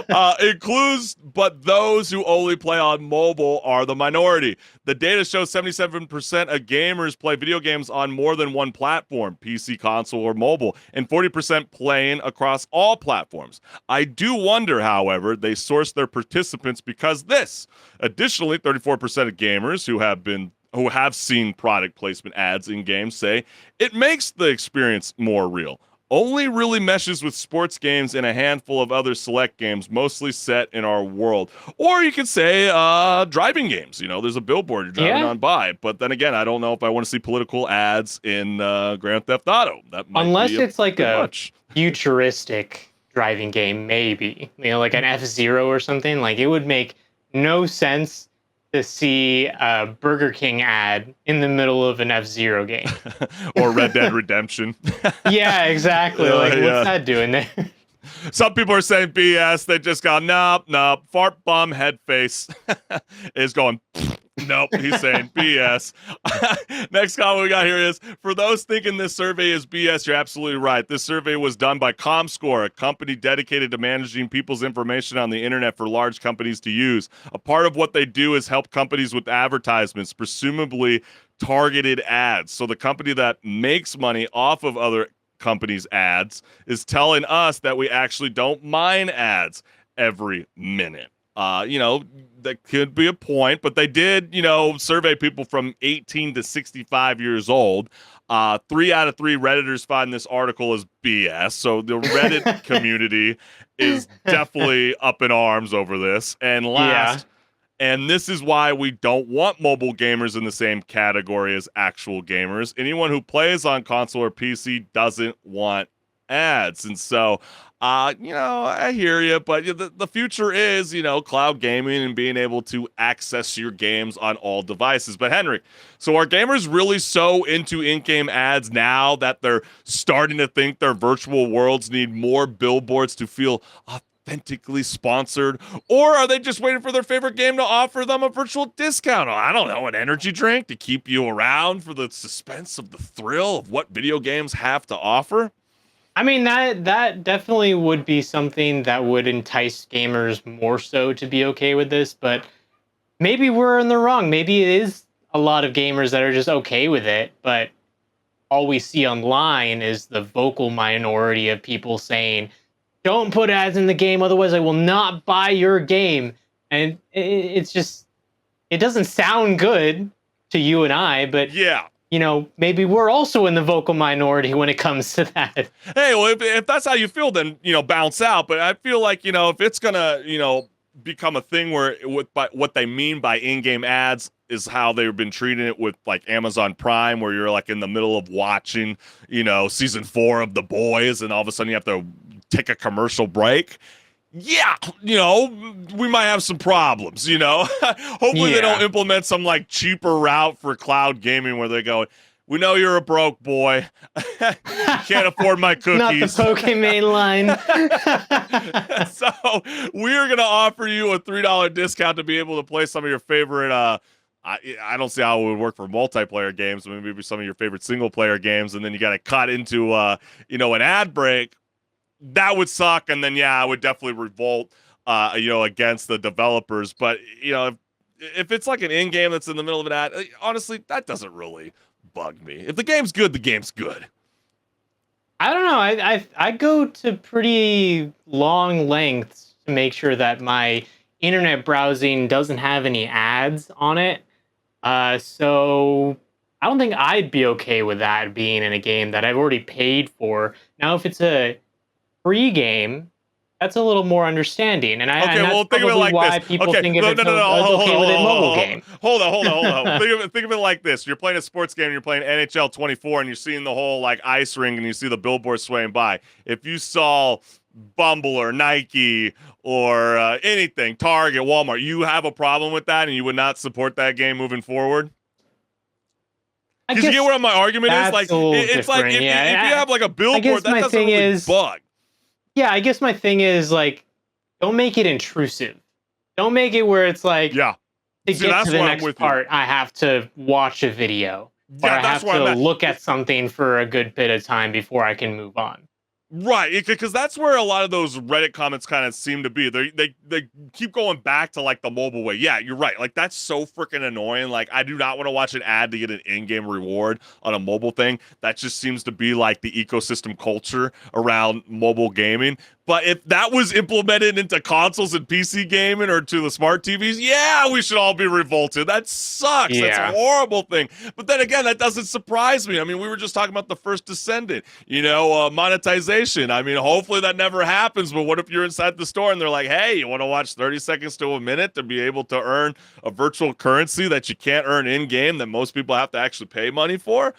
No, includes, but those who only play on mobile are the minority. The data shows 77% of gamers play video games on more than one platform, PC, console, or mobile, and 40% playing across all platforms. I do wonder, however, they source their participants because this. Additionally, 34% of gamers who have seen product placement ads in games say it makes the experience more real. Only really meshes with sports games and a handful of other select games, mostly set in our world. Or you could say driving games. There's a billboard you're driving on by. But then again, I don't know if I want to see political ads in Grand Theft Auto. That might Unless be it's like a futuristic driving game, maybe. Like an F-Zero or something. Like, it would make no sense to see a Burger King ad in the middle of an F-Zero game. Or Red Dead Redemption. Yeah, exactly. What's that doing there? Some people are saying BS. They just go, nope, fart bum head face is going. Nope, he's saying BS. Next comment we got here is, for those thinking this survey is BS, you're absolutely right. This survey was done by ComScore, a company dedicated to managing people's information on the internet for large companies to use. A part of what they do is help companies with advertisements, presumably targeted ads. So the company that makes money off of other companies' ads is telling us that we actually don't mine ads every minute. That could be a point, but they did, survey people from 18 to 65 years old. 3 out of 3 Redditors find this article as BS. So the Reddit community is definitely up in arms over this. And last, and this is why we don't want mobile gamers in the same category as actual gamers. Anyone who plays on console or PC doesn't want ads. And so, I hear you, but the future is, cloud gaming and being able to access your games on all devices. But Henrik, so are gamers really so into in-game ads now that they're starting to think their virtual worlds need more billboards to feel authentically sponsored? Or are they just waiting for their favorite game to offer them a virtual discount? I don't know, an energy drink to keep you around for the suspense of the thrill of what video games have to offer? I mean, that definitely would be something that would entice gamers more so to be okay with this, but maybe we're in the wrong. Maybe it is a lot of gamers that are just okay with it, but all we see online is the vocal minority of people saying, don't put ads in the game, otherwise I will not buy your game. And it's just, it doesn't sound good to you and I, but yeah. Maybe we're also in the vocal minority when it comes to that. Hey, well, if that's how you feel, then, bounce out. But I feel like, if it's going to, become a thing where what they mean by in-game ads is how they've been treating it with, like, Amazon Prime, where you're, like, in the middle of watching, season 4 of The Boys, and all of a sudden you have to take a commercial break. Yeah, we might have some problems, Hopefully they don't implement some, like, cheaper route for cloud gaming where they go, we know you're a broke boy. You can't afford my cookies. Not the Pokemon line. So we're going to offer you a $3 discount to be able to play some of your favorite, I don't see how it would work for multiplayer games, maybe some of your favorite single-player games, and then you got to cut into, an ad break. That would suck, and then I would definitely revolt, against the developers. But if it's like an in-game that's in the middle of an ad, honestly, that doesn't really bug me. If the game's good, the game's good. I don't know. I go to pretty long lengths to make sure that my internet browsing doesn't have any ads on it. So I don't think I'd be okay with that being in a game that I've already paid for. Now, if it's a free game, that's a little more understanding, and think of it like why this. People think it's okay with a mobile game. Hold on. think of it like this: you're playing a sports game, and you're playing NHL 24, and you're seeing the whole, like, ice ring, and you see the billboard swaying by. If you saw Bumble or Nike or anything, Target, Walmart, you have a problem with that, and you would not support that game moving forward. Because you get where my argument is? Like, it's like if you have, like, a billboard, that doesn't really bug. Yeah, I guess my thing is, like, don't make it intrusive. Don't make it where it's like, to get to the next part, I have to watch a video. Or I have to look at something for a good bit of time before I can move on. Right, because that's where a lot of those Reddit comments kind of seem to be. They keep going back to, like, the mobile way. Yeah, you're right. Like, that's so freaking annoying. Like, I do not want to watch an ad to get an in-game reward on a mobile thing. That just seems to be, like, the ecosystem culture around mobile gaming. But if that was implemented into consoles and PC gaming or to the smart TVs, we should all be revolted. That sucks. Yeah. That's a horrible thing. But then again, that doesn't surprise me. I mean, we were just talking about the First Descendant, monetization. I mean, hopefully that never happens. But what if you're inside the store and they're like, hey, you want to watch 30 seconds to a minute to be able to earn a virtual currency that you can't earn in-game that most people have to actually pay money for?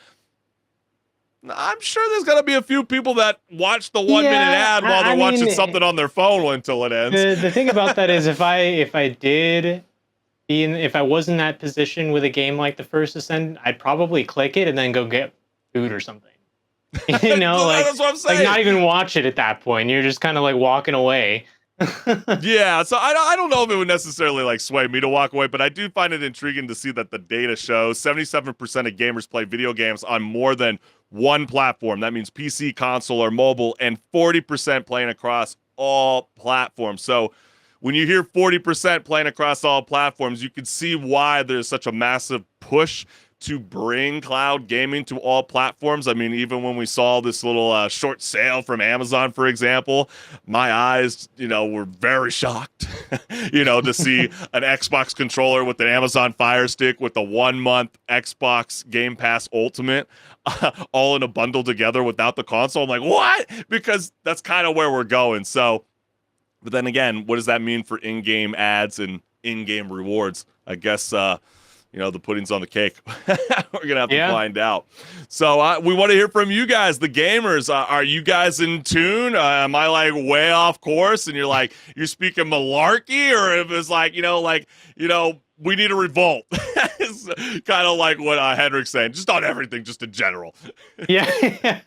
I'm sure there's going to be a few people that watch the 1 minute ad while they're watching something on their phone until it ends. The thing about that is if I was in that position with a game like the First Descendant, I'd probably click it and then go get food or something. That's what I'm saying. Like, not even watch it at that point. You're just kind of like walking away. Yeah, so I don't know if it would necessarily like sway me to walk away, but I do find it intriguing to see that the data shows 77% of gamers play video games on more than one platform. That means PC, console, or mobile, and 40% playing across all platforms. So when you hear 40% playing across all platforms, you can see why there's such a massive push to bring cloud gaming to all platforms. I mean, even when we saw this little short sale from Amazon, for example, my eyes, were very shocked, to see an Xbox controller with an Amazon Fire Stick with the 1 month Xbox Game Pass Ultimate all in a bundle together without the console. I'm like, what? Because that's kind of where we're going. So, but then again, what does that mean for in-game ads and in-game rewards? I guess, the pudding's on the cake. We're going to have to find out. So we want to hear from you guys, the gamers. Are you guys in tune? Am I like way off course and you're speaking malarkey? Or if it's like, we need a revolt. It's kind of like what HenricK's saying. Just on everything, just in general. Yeah.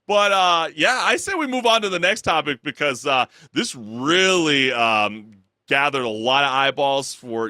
But, I say we move on to the next topic because this really gathered a lot of eyeballs for,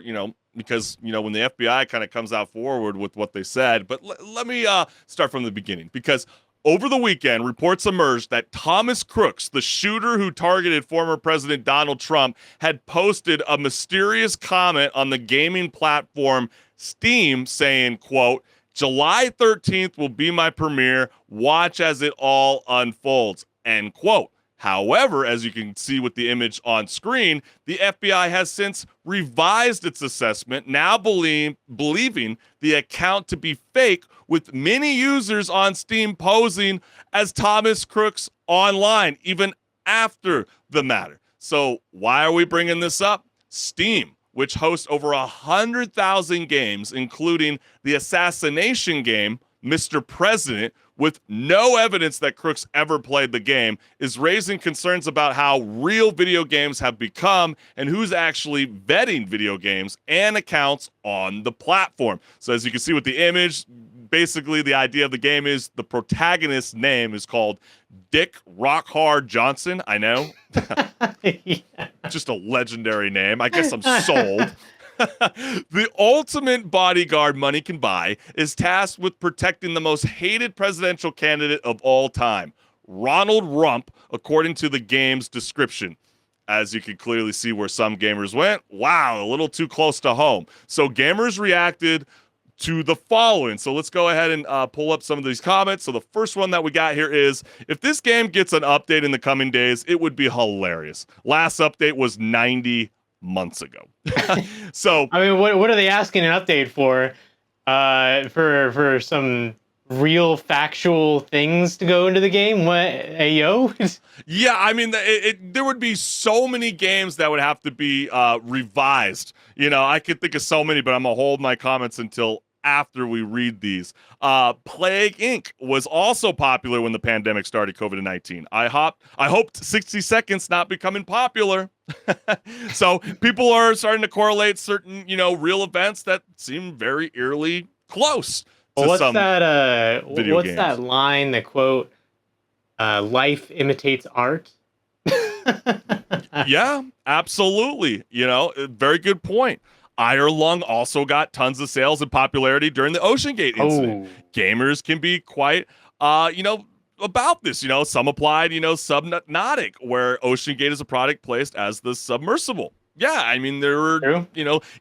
because, when the FBI kind of comes out forward with what they said. But let me start from the beginning, because over the weekend, reports emerged that Thomas Crooks, the shooter who targeted former President Donald Trump, had posted a mysterious comment on the gaming platform Steam saying, quote, "July 13th will be my premiere. Watch as it all unfolds," end quote. However, as you can see with the image on screen, the FBI has since revised its assessment, now believing the account to be fake, with many users on Steam posing as Thomas Crooks online, even after the matter. So why are we bringing this up? Steam, which hosts over 100,000 games, including the assassination game, Mr. President, with no evidence that Crooks ever played the game, is raising concerns about how real video games have become and who's actually vetting video games and accounts on the platform. So as you can see with the image, basically the idea of the game is the protagonist's name is called Dick Rockhard Johnson. I know. Yeah. Just a legendary name. I guess I'm sold. The ultimate bodyguard money can buy is tasked with protecting the most hated presidential candidate of all time, Ronald Rump, according to the game's description. As you can clearly see where some gamers went, wow, a little too close to home. So gamers reacted to the following. So let's go ahead and pull up some of these comments. So the first one that we got here is, if this game gets an update in the coming days, it would be hilarious. Last update was 90 months ago. So I mean, what are they asking an update for? For some real factual things to go into the game? What, ayo? yeah, I mean, there would be so many games that would have to be revised. I could think of so many, but I'm gonna hold my comments until after we read these. Plague Inc. was also popular when the pandemic started, COVID-19. I hoped 60 Seconds not becoming popular. So people are starting to correlate certain, real events that seem very eerily close to What's some that? video What's games. that line? The quote, "Life imitates art." Yeah, absolutely. Very good point. Iron Lung also got tons of sales and popularity during the OceanGate incident. Gamers can be quite, about this. Some applied, Subnautic, where OceanGate is a product placed as the submersible. Yeah, I mean, there were,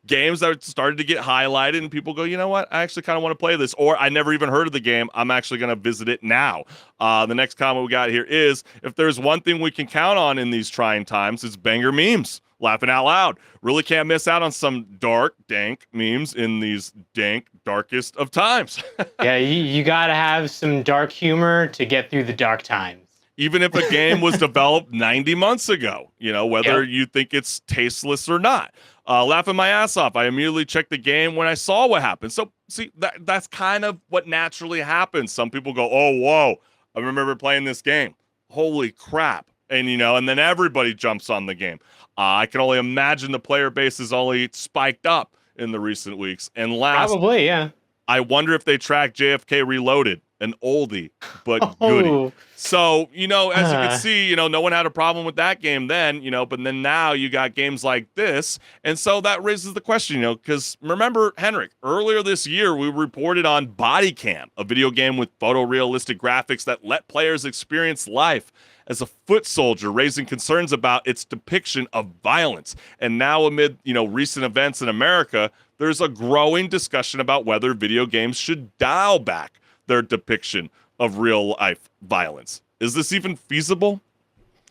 games that started to get highlighted and people go, you know what? I actually kind of want to play this. Or I never even heard of the game. I'm actually going to visit it now. The next comment we got here is, if there's one thing we can count on in these trying times, it's banger memes. Laughing out loud. Really can't miss out on some dark, dank memes in these dank, darkest of times. Yeah, you got to have some dark humor to get through the dark times. Even if a game was developed 90 months ago, whether you think it's tasteless or not. Laughing my ass off. I immediately checked the game when I saw what happened. So, see, that's kind of what naturally happens. Some people go, oh, whoa, I remember playing this game. Holy crap. And, and then everybody jumps on the game. I can only imagine the player base is only spiked up in the recent weeks. And Probably, yeah. I wonder if they track JFK Reloaded, an oldie but goodie. Oh. So, you know, as you can see, you know, no one had a problem with that game then, you know, but then now you got games like this. And so that raises the question, you know, because remember, HenricK, earlier this year, we reported on Body Cam, a video game with photorealistic graphics that let players experience life as a foot soldier, raising concerns about its depiction of violence. And now amid, you know, recent events in America, there's a growing discussion about whether video games should dial back their depiction of real life violence. Is this even feasible?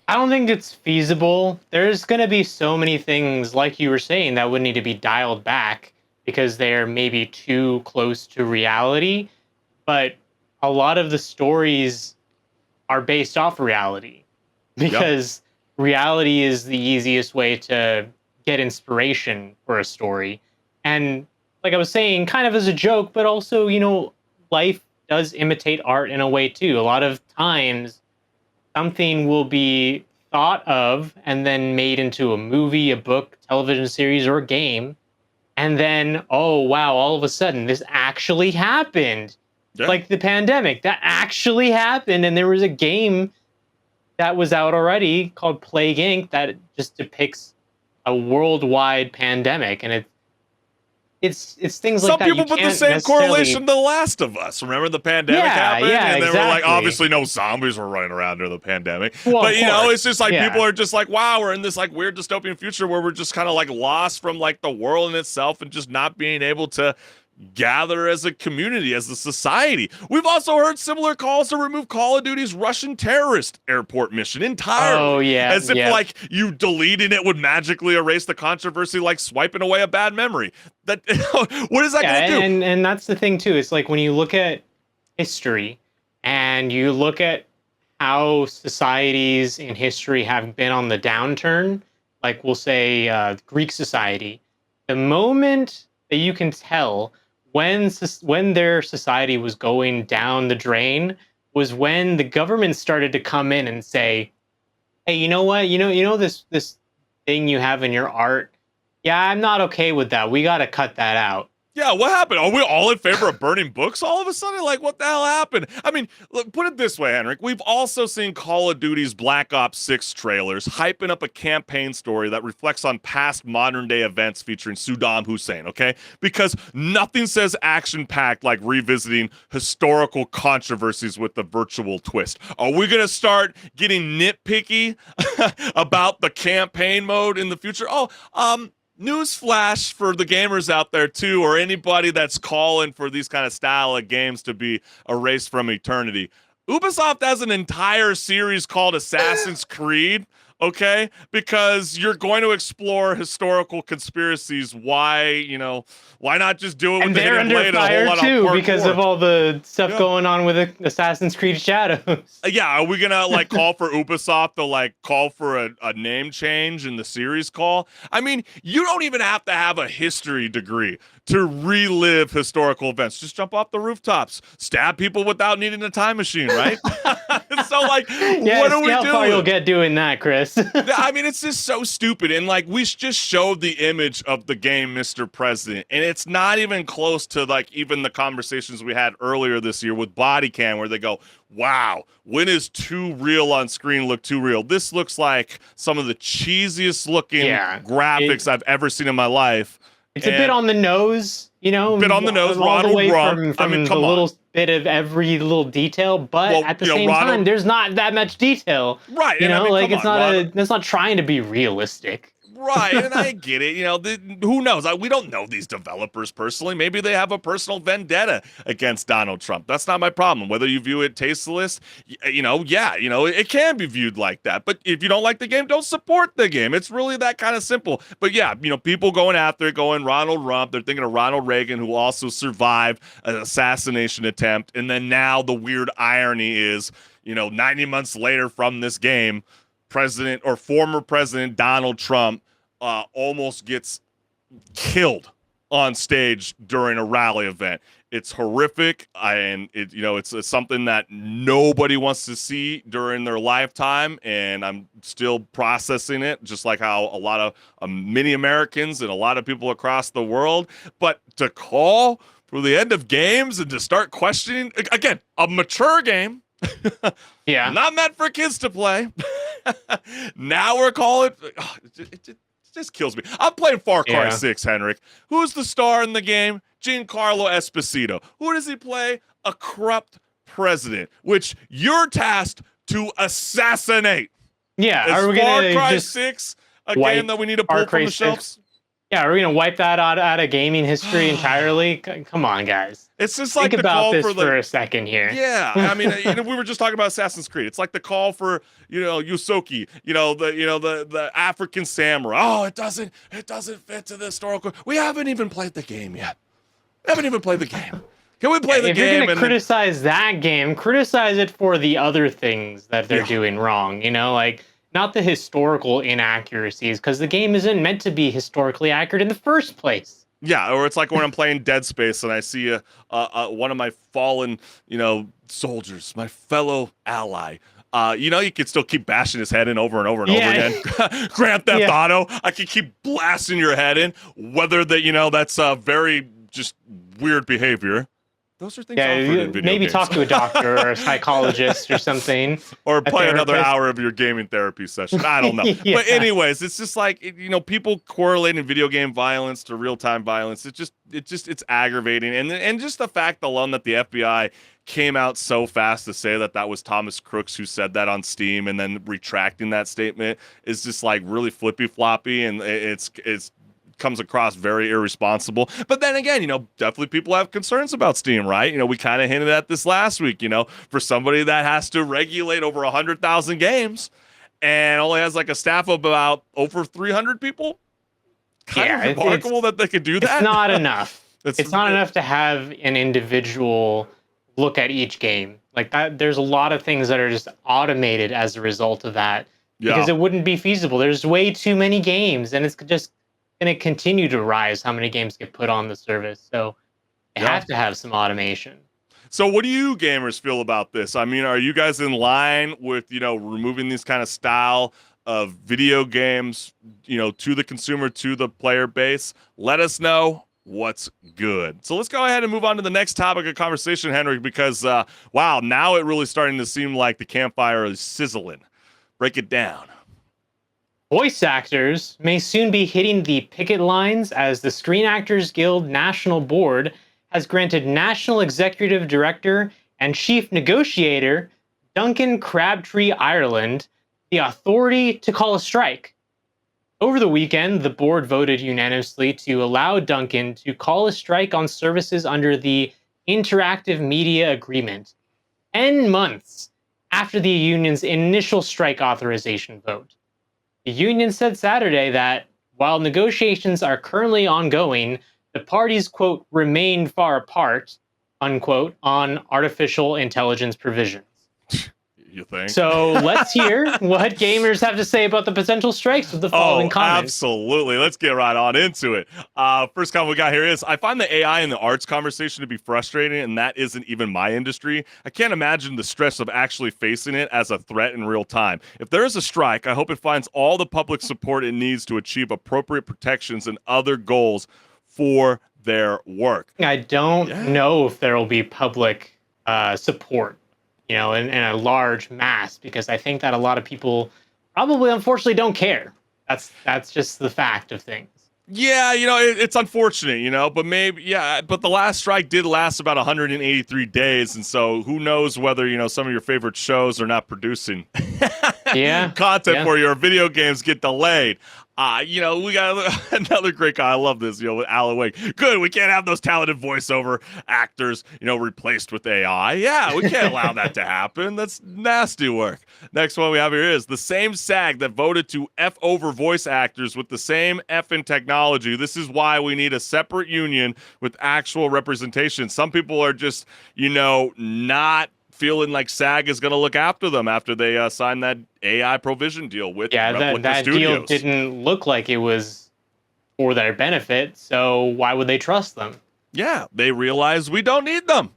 I don't think it's feasible. There's going to be so many things, like you were saying, that would need to be dialed back because they're maybe too close to reality. But a lot of the stories are based off reality because reality is the easiest way to get inspiration for a story. And like I was saying, kind of as a joke, but also, you know, life does imitate art in a way too. A lot of times something will be thought of and then made into a movie, a book, television series, or a game. And then, oh, wow, all of a sudden this actually happened. Yeah. Like the pandemic, that actually happened. And there was a game that was out already called Plague Inc. that just depicts a worldwide pandemic. And it's things like Some that. people put the same correlation to The Last of Us. Remember the pandemic happened? Yeah, and they were like, exactly. obviously no zombies were running around during the pandemic. Well, but, of you know, course. it's just like Yeah. people are just like, wow, we're in this like weird dystopian future where we're just kind of like lost from like the world in itself and just not being able to gather as a community, as a society. We've also heard similar calls to remove Call of Duty's Russian terrorist airport mission entirely. Oh, yeah. As if yeah. like you deleting it would magically erase the controversy, like swiping away a bad memory. That what is that going to do? And that's the thing too. It's like when you look at history and you look at how societies in history have been on the downturn, like we'll say Greek society, the moment that you can tell when their society was going down the drain was when the government started to come in and say, hey, you know what? You know this thing you have in your art? Yeah, I'm not okay with that. We got to cut that out. Yeah, what happened? Are we all in favor of burning books all of a sudden? Like, what the hell happened? I mean, look, put it this way, HenricK. We've also seen Call of Duty's Black Ops 6 trailers hyping up a campaign story that reflects on past modern-day events featuring Saddam Hussein, okay? Because nothing says action-packed like revisiting historical controversies with a virtual twist. Are we going to start getting nitpicky about the campaign mode in the future? Newsflash for the gamers out there too, or anybody that's calling for these kind of style of games to be erased from eternity. Ubisoft has an entire series called Assassin's Creed, okay? Because you're going to explore historical conspiracies. Why not just do it with And the they're Hidden under Blade and a whole fire lot too of because of all the stuff going on with Assassin's Creed Shadows. Yeah, are we gonna like call for Ubisoft to like call for a name change in the series call? I mean, you don't even have to have a history degree to relive historical events. Just jump off the rooftops, stab people without needing a time machine, right? So like, what are we how far doing? you'll get doing that, Chris. I mean, it's just so stupid. And like, we just showed the image of the game, Mr. President, and it's not even close to like even the conversations we had earlier this year with Body Cam, where they go, wow, when is too real on screen look too real? This looks like some of the cheesiest looking graphics I've ever seen in my life. It's a bit on the nose, you know. Bit on the nose, all Ronald the way Rump. from I mean, the come on. little bit of every little detail, but at the same time, there's not that much detail. Right. You and know, I mean, like come on, it's not trying to be realistic. Right, and I get it. You know, who knows? We don't know these developers personally. Maybe they have a personal vendetta against Donald Trump. That's not my problem. Whether you view it tasteless, it can be viewed like that. But if you don't like the game, don't support the game. It's really that kind of simple. But yeah, people going after it, going Ronald Rump. They're thinking of Ronald Reagan, who also survived an assassination attempt. And then now the weird irony is, 90 months later from this game, former President Donald Trump almost gets killed on stage during a rally event. It's horrific, and it's something that nobody wants to see during their lifetime, and I'm still processing it, just like how a lot of many Americans and a lot of people across the world. But to call for the end of games and to start questioning again a mature game. Yeah. Not meant for kids to play. Now we're calling it just kills me. I'm playing Far Cry 6, HenricK. Who's the star in the game? Giancarlo Esposito. Who does he play? A corrupt president, which you're tasked to assassinate. Yeah, Is are we Far gonna Cry just 6 a game that we need to pull Far from Cry the 6? shelves? Yeah, are we gonna wipe that out of gaming history entirely? Come on, guys. It's just like Think the about call this for a second here. Yeah, I mean, we were just talking about Assassin's Creed. It's like the call for, Yusoki, the African samurai. Oh, it doesn't fit to the historical. We haven't even played the game yet. Can we play the game? If you're gonna criticize that game, criticize it for the other things that they're doing wrong. Like not the historical inaccuracies, because the game isn't meant to be historically accurate in the first place. Yeah, or it's like when I'm playing Dead Space and I see one of my fallen, soldiers, my fellow ally. You can still keep bashing his head in over and over and over again. Grand Theft Auto, I can keep blasting your head in, whether that's very just weird behavior. Those are things offered in video maybe games. Talk to a doctor or a psychologist or something. Or play another hour of your gaming therapy session. I don't know. But anyways, it's just like, people correlating video game violence to real-time violence. It's aggravating. And just the fact alone that the FBI came out so fast to say that was Thomas Crooks who said that on Steam and then retracting that statement is just like really flippy-floppy, and it's comes across very irresponsible. But then again, definitely people have concerns about Steam, right? We kind of hinted at this last week, for somebody that has to regulate over 100,000 games and only has like a staff of about over 300 people. Kind of remarkable that they could do that. It's not enough. It's not enough to have an individual look at each game. Like that, there's a lot of things that are just automated as a result of that because it wouldn't be feasible. There's way too many games, and it's just going to continue to rise how many games get put on the service. So you have to have some automation. So what do you gamers feel about this? I mean, are you guys in line with, removing these kind of style of video games, to the consumer, to the player base? Let us know what's good. So let's go ahead and move on to the next topic of conversation, HenricK, because, wow, now it really starting to seem like the campfire is sizzling. Break it down. Voice actors may soon be hitting the picket lines as the Screen Actors Guild National Board has granted National Executive Director and Chief Negotiator Duncan Crabtree Ireland the authority to call a strike. Over the weekend, the board voted unanimously to allow Duncan to call a strike on services under the Interactive Media Agreement, 10 months after the union's initial strike authorization vote. The union said Saturday that, while negotiations are currently ongoing, the parties, quote, remain far apart, unquote, on artificial intelligence provisions. You think? So let's hear what gamers have to say about the potential strikes with the following comments. Absolutely. Let's get right on into it. First comment we got here is, I find the AI and the arts conversation to be frustrating, and that isn't even my industry. I can't imagine the stress of actually facing it as a threat in real time. If there is a strike, I hope it finds all the public support it needs to achieve appropriate protections and other goals for their work. I don't know if there will be public support, in a large mass, because I think that a lot of people probably, unfortunately, don't care. That's just the fact of things. Yeah, it's unfortunate, but but the last strike did last about 183 days, and so who knows whether, some of your favorite shows are not producing content for your video games get delayed. We got another great guy. I love this, with Alan Wake. Good, we can't have those talented voiceover actors, replaced with AI. Yeah, we can't allow that to happen. That's nasty work. Next one we have here is the same SAG that voted to F over voice actors with the same F in technology. This is why we need a separate union with actual representation. Some people are just, not feeling like SAG is going to look after them after they sign that AI provision deal with that studios. Deal didn't look like it was for their benefit, so why would they trust them? Yeah, they realize we don't need them.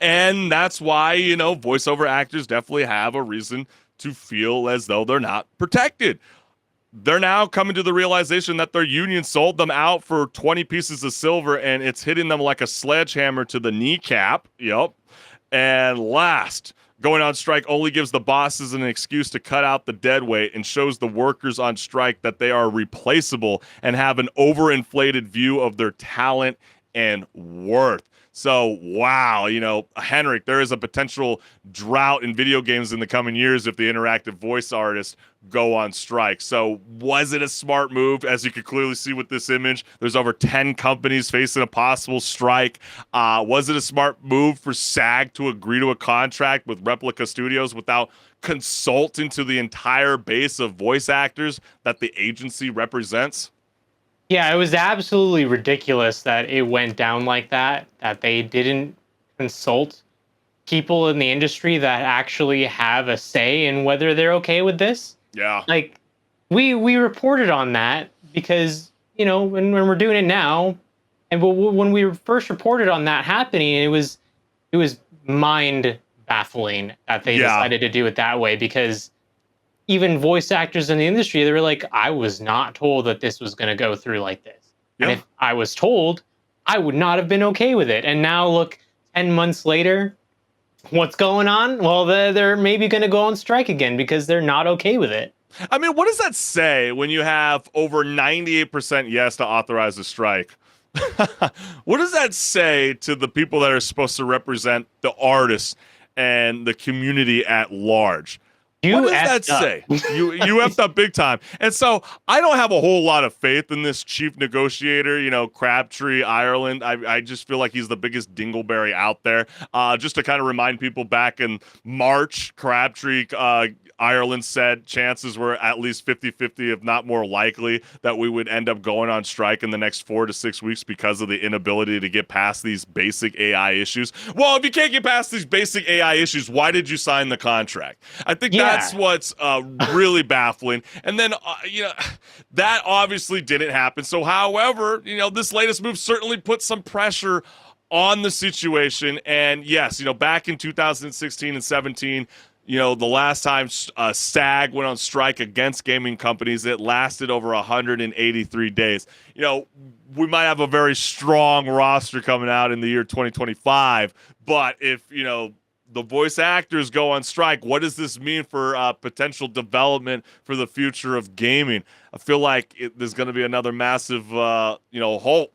And that's why, voiceover actors definitely have a reason to feel as though they're not protected. they're now coming to the realization that their union sold them out for 20 pieces of silver, and it's hitting them like a sledgehammer to the kneecap. Yep. And last, going on strike only gives the bosses an excuse to cut out the dead weight and shows the workers on strike that they are replaceable and have an overinflated view of their talent and worth. So, wow, HenricK, there is a potential drought in video games in the coming years if the interactive voice artists go on strike. So, was it a smart move? As you can clearly see with this image, there's over 10 companies facing a possible strike. Was it a smart move for SAG to agree to a contract with Replica Studios without consulting to the entire base of voice actors that the agency represents? Yeah, it was absolutely ridiculous that it went down like that they didn't consult people in the industry that actually have a say in whether they're okay with this. Yeah. Like, we reported on that because, when we're doing it now, and when we first reported on that happening, it was mind baffling that they decided to do it that way, because even voice actors in the industry, they were like, I was not told that this was going to go through like this. Yeah. And if I was told, I would not have been okay with it. And now look, 10 months later, what's going on? Well, they're maybe going to go on strike again because they're not okay with it. I mean, what does that say when you have over 98% yes to authorize a strike? What does that say to the people that are supposed to represent the artists and the community at large? What does that say? You effed up big time. And so I don't have a whole lot of faith in this chief negotiator, Crabtree, Ireland. I just feel like he's the biggest dingleberry out there. Just to kind of remind people, back in March, Crabtree, Ireland said chances were at least 50-50, if not more likely, that we would end up going on strike in the next 4 to 6 weeks because of the inability to get past these basic AI issues. Well, if you can't get past these basic AI issues, why did you sign the contract? I think that's what's really baffling. And then, that obviously didn't happen. So, however, this latest move certainly put some pressure on the situation. And yes, back in 2016 and 17, the last time SAG went on strike against gaming companies, it lasted over 183 days. We might have a very strong roster coming out in the year 2025, but if, the voice actors go on strike, what does this mean for potential development for the future of gaming? I feel like there's going to be another massive, halt.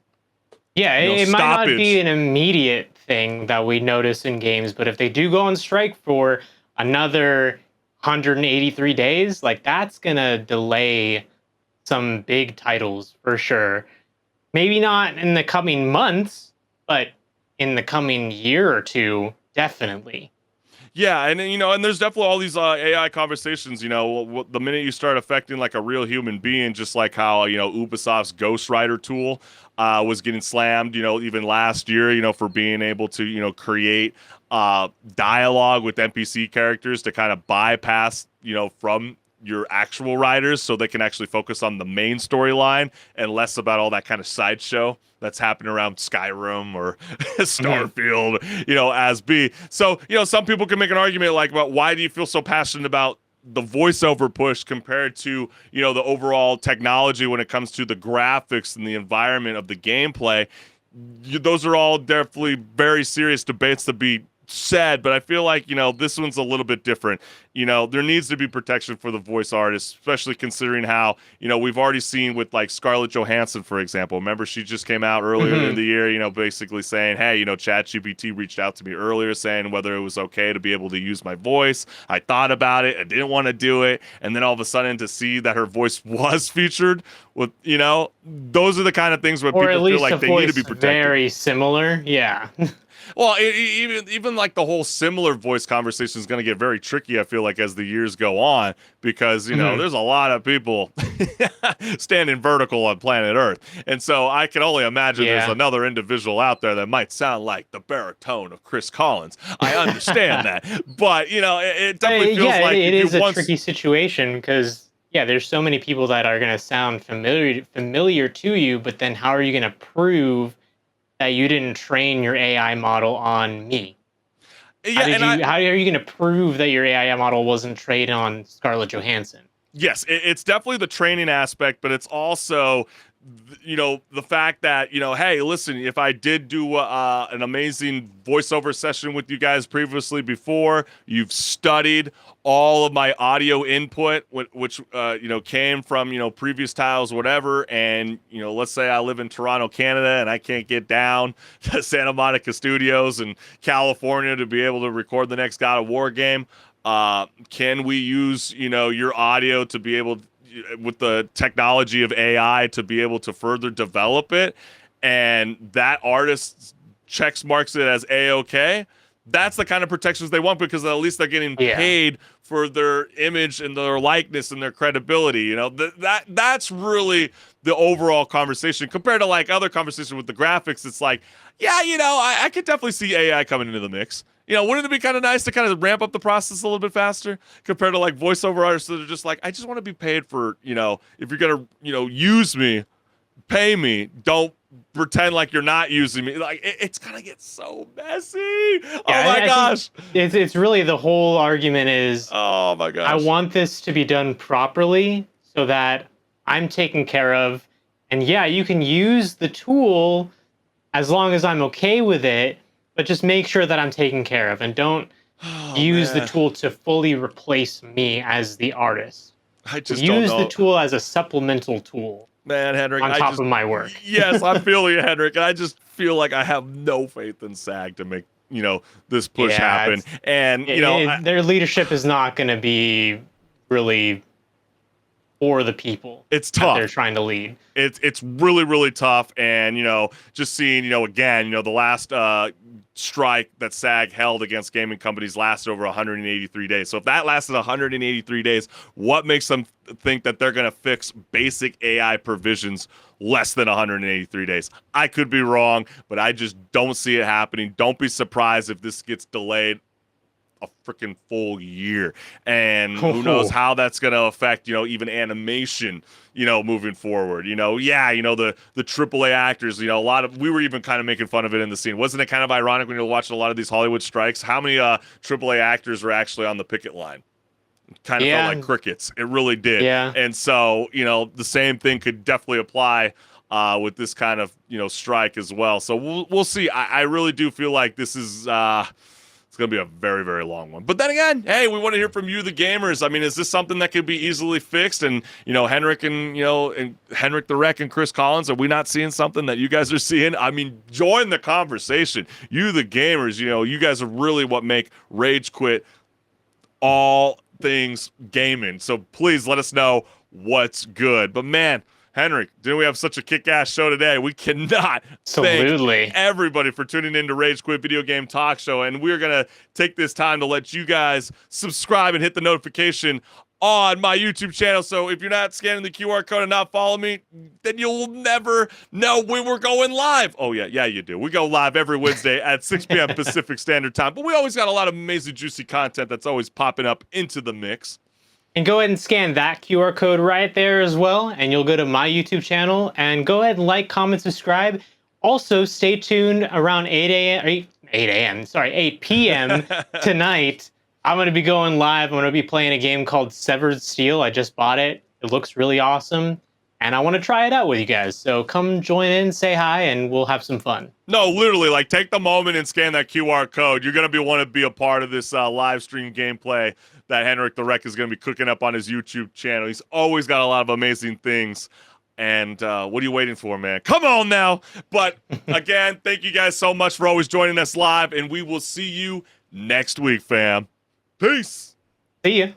Yeah, it might not be an immediate thing that we notice in games, but if they do go on strike for another 183 days, like, that's gonna delay some big titles for sure. Maybe not in the coming months, but in the coming year or two, definitely. Yeah, and and there's definitely all these AI conversations. The minute you start affecting like a real human being, just like how Ubisoft's Ghost Rider tool was getting slammed, even last year, for being able to create dialogue with NPC characters to kind of bypass from your actual writers, so they can actually focus on the main storyline and less about all that kind of sideshow that's happening around Skyrim or Starfield, as B. So, some people can make an argument like, about why do you feel so passionate about the voiceover push compared to, the overall technology when it comes to the graphics and the environment of the gameplay? Those are all definitely very serious debates to be said, but I feel like, this one's a little bit different. There needs to be protection for the voice artists, especially considering how, we've already seen with like Scarlett Johansson, for example. Remember, she just came out earlier in the year, basically saying, hey, ChatGPT reached out to me earlier saying whether it was okay to be able to use my voice. I thought about it. I didn't want to do it. And then all of a sudden to see that her voice was featured with, those are the kind of things where people feel like they need to be protected. Very similar. Yeah. Well, even like the whole similar voice conversation is going to get very tricky, I feel like, as the years go on, because, there's a lot of people standing vertical on planet Earth. And so I can only imagine there's another individual out there that might sound like the baritone of Chris Collins. I understand that. But, it definitely feels like it is a tricky situation because, there's so many people that are going to sound familiar to you, but then how are you going to prove that you didn't train your AI model on me? Yeah, how are you going to prove that your AI model wasn't trained on Scarlett Johansson? Yes, it's definitely the training aspect, but it's also, the fact that, hey, listen, if I did do an amazing voiceover session with you guys previously before, you've studied all of my audio input, which came from, previous tiles, whatever. And, let's say I live in Toronto, Canada, and I can't get down to Santa Monica Studios in California to be able to record the next God of War game. Can we use, your audio to be able, with the technology of AI, to be able to further develop it? And that artist marks it as A-OK. That's the kind of protections they want, because at least they're getting paid for their image and their likeness and their credibility. That's really the overall conversation compared to like other conversation with the graphics. It's like, I could definitely see AI coming into the mix. Wouldn't it be kind of nice to kind of ramp up the process a little bit faster compared to like voiceover artists that are just like, I just want to be paid for, if you're going to, use me, pay me. Don't pretend like you're not using me. Like it's going to get so messy. Oh my gosh. It's really, the whole argument is, oh my gosh, I want this to be done properly so that I'm taken care of. And yeah, you can use the tool as long as I'm okay with it. But just make sure that I'm taken care of, and don't use the tool to fully replace me as the artist. I just use the tool as a supplemental tool. Man, HenricK, on top of my work. Yes, I feel you, HenricK, and I just feel like I have no faith in SAG to make this push happen. And their leadership is not going to be really for the people. It's tough. They're trying to lead. It's really, really tough. And just seeing again the last strike that SAG held against gaming companies lasted over 183 days. So if that lasted 183 days, what makes them think that they're going to fix basic AI provisions less than 183 days? I could be wrong, but I just don't see it happening. Don't be surprised if this gets delayed a freaking full year, and who knows how that's going to affect even animation moving forward. The AAA actors, a lot of, we were even kind of making fun of it in the scene. Wasn't it kind of ironic when you're watching a lot of these Hollywood strikes, how many AAA actors were actually on the picket line? Kind of felt like crickets. It really did. And so the same thing could definitely apply with this kind of strike as well. So we'll see. I really do feel like this is going to be a very, very long one. But then again, hey, we want to hear from you, the gamers. I mean, is this something that could be easily fixed? And, HenricK and HenricK the Wreck and Chris Collins, are we not seeing something that you guys are seeing? I mean, join the conversation. You, the gamers, you guys are really what make Rage Quit all things gaming. So please let us know what's good. But man, HenricK, didn't we have such a kick-ass show today? We cannot thank everybody for tuning in to Rage Quit Video Game Talk Show, and we're going to take this time to let you guys subscribe and hit the notification on my YouTube channel. So if you're not scanning the QR code and not following me, then you'll never know when we're going live. Oh, yeah, you do. We go live every Wednesday at 6 p.m. Pacific Standard Time, but we always got a lot of amazing, juicy content that's always popping up into the mix. And go ahead and scan that QR code right there as well, and you'll go to my YouTube channel, and go ahead and like, comment, subscribe. Also, stay tuned around 8 p.m. tonight. I'm going to be going live. I'm going to be playing a game called Severed Steel. I just bought it. It looks really awesome, and I want to try it out with you guys. So come join in, say hi, and we'll have some fun. No, literally, like, take the moment and scan that QR code. You're going to want to be a part of this live stream gameplay that HenricK the Wreck is going to be cooking up on his YouTube channel. He's always got a lot of amazing things. And what are you waiting for, man? Come on now. But again, thank you guys so much for always joining us live. And we will see you next week, fam. Peace. See ya.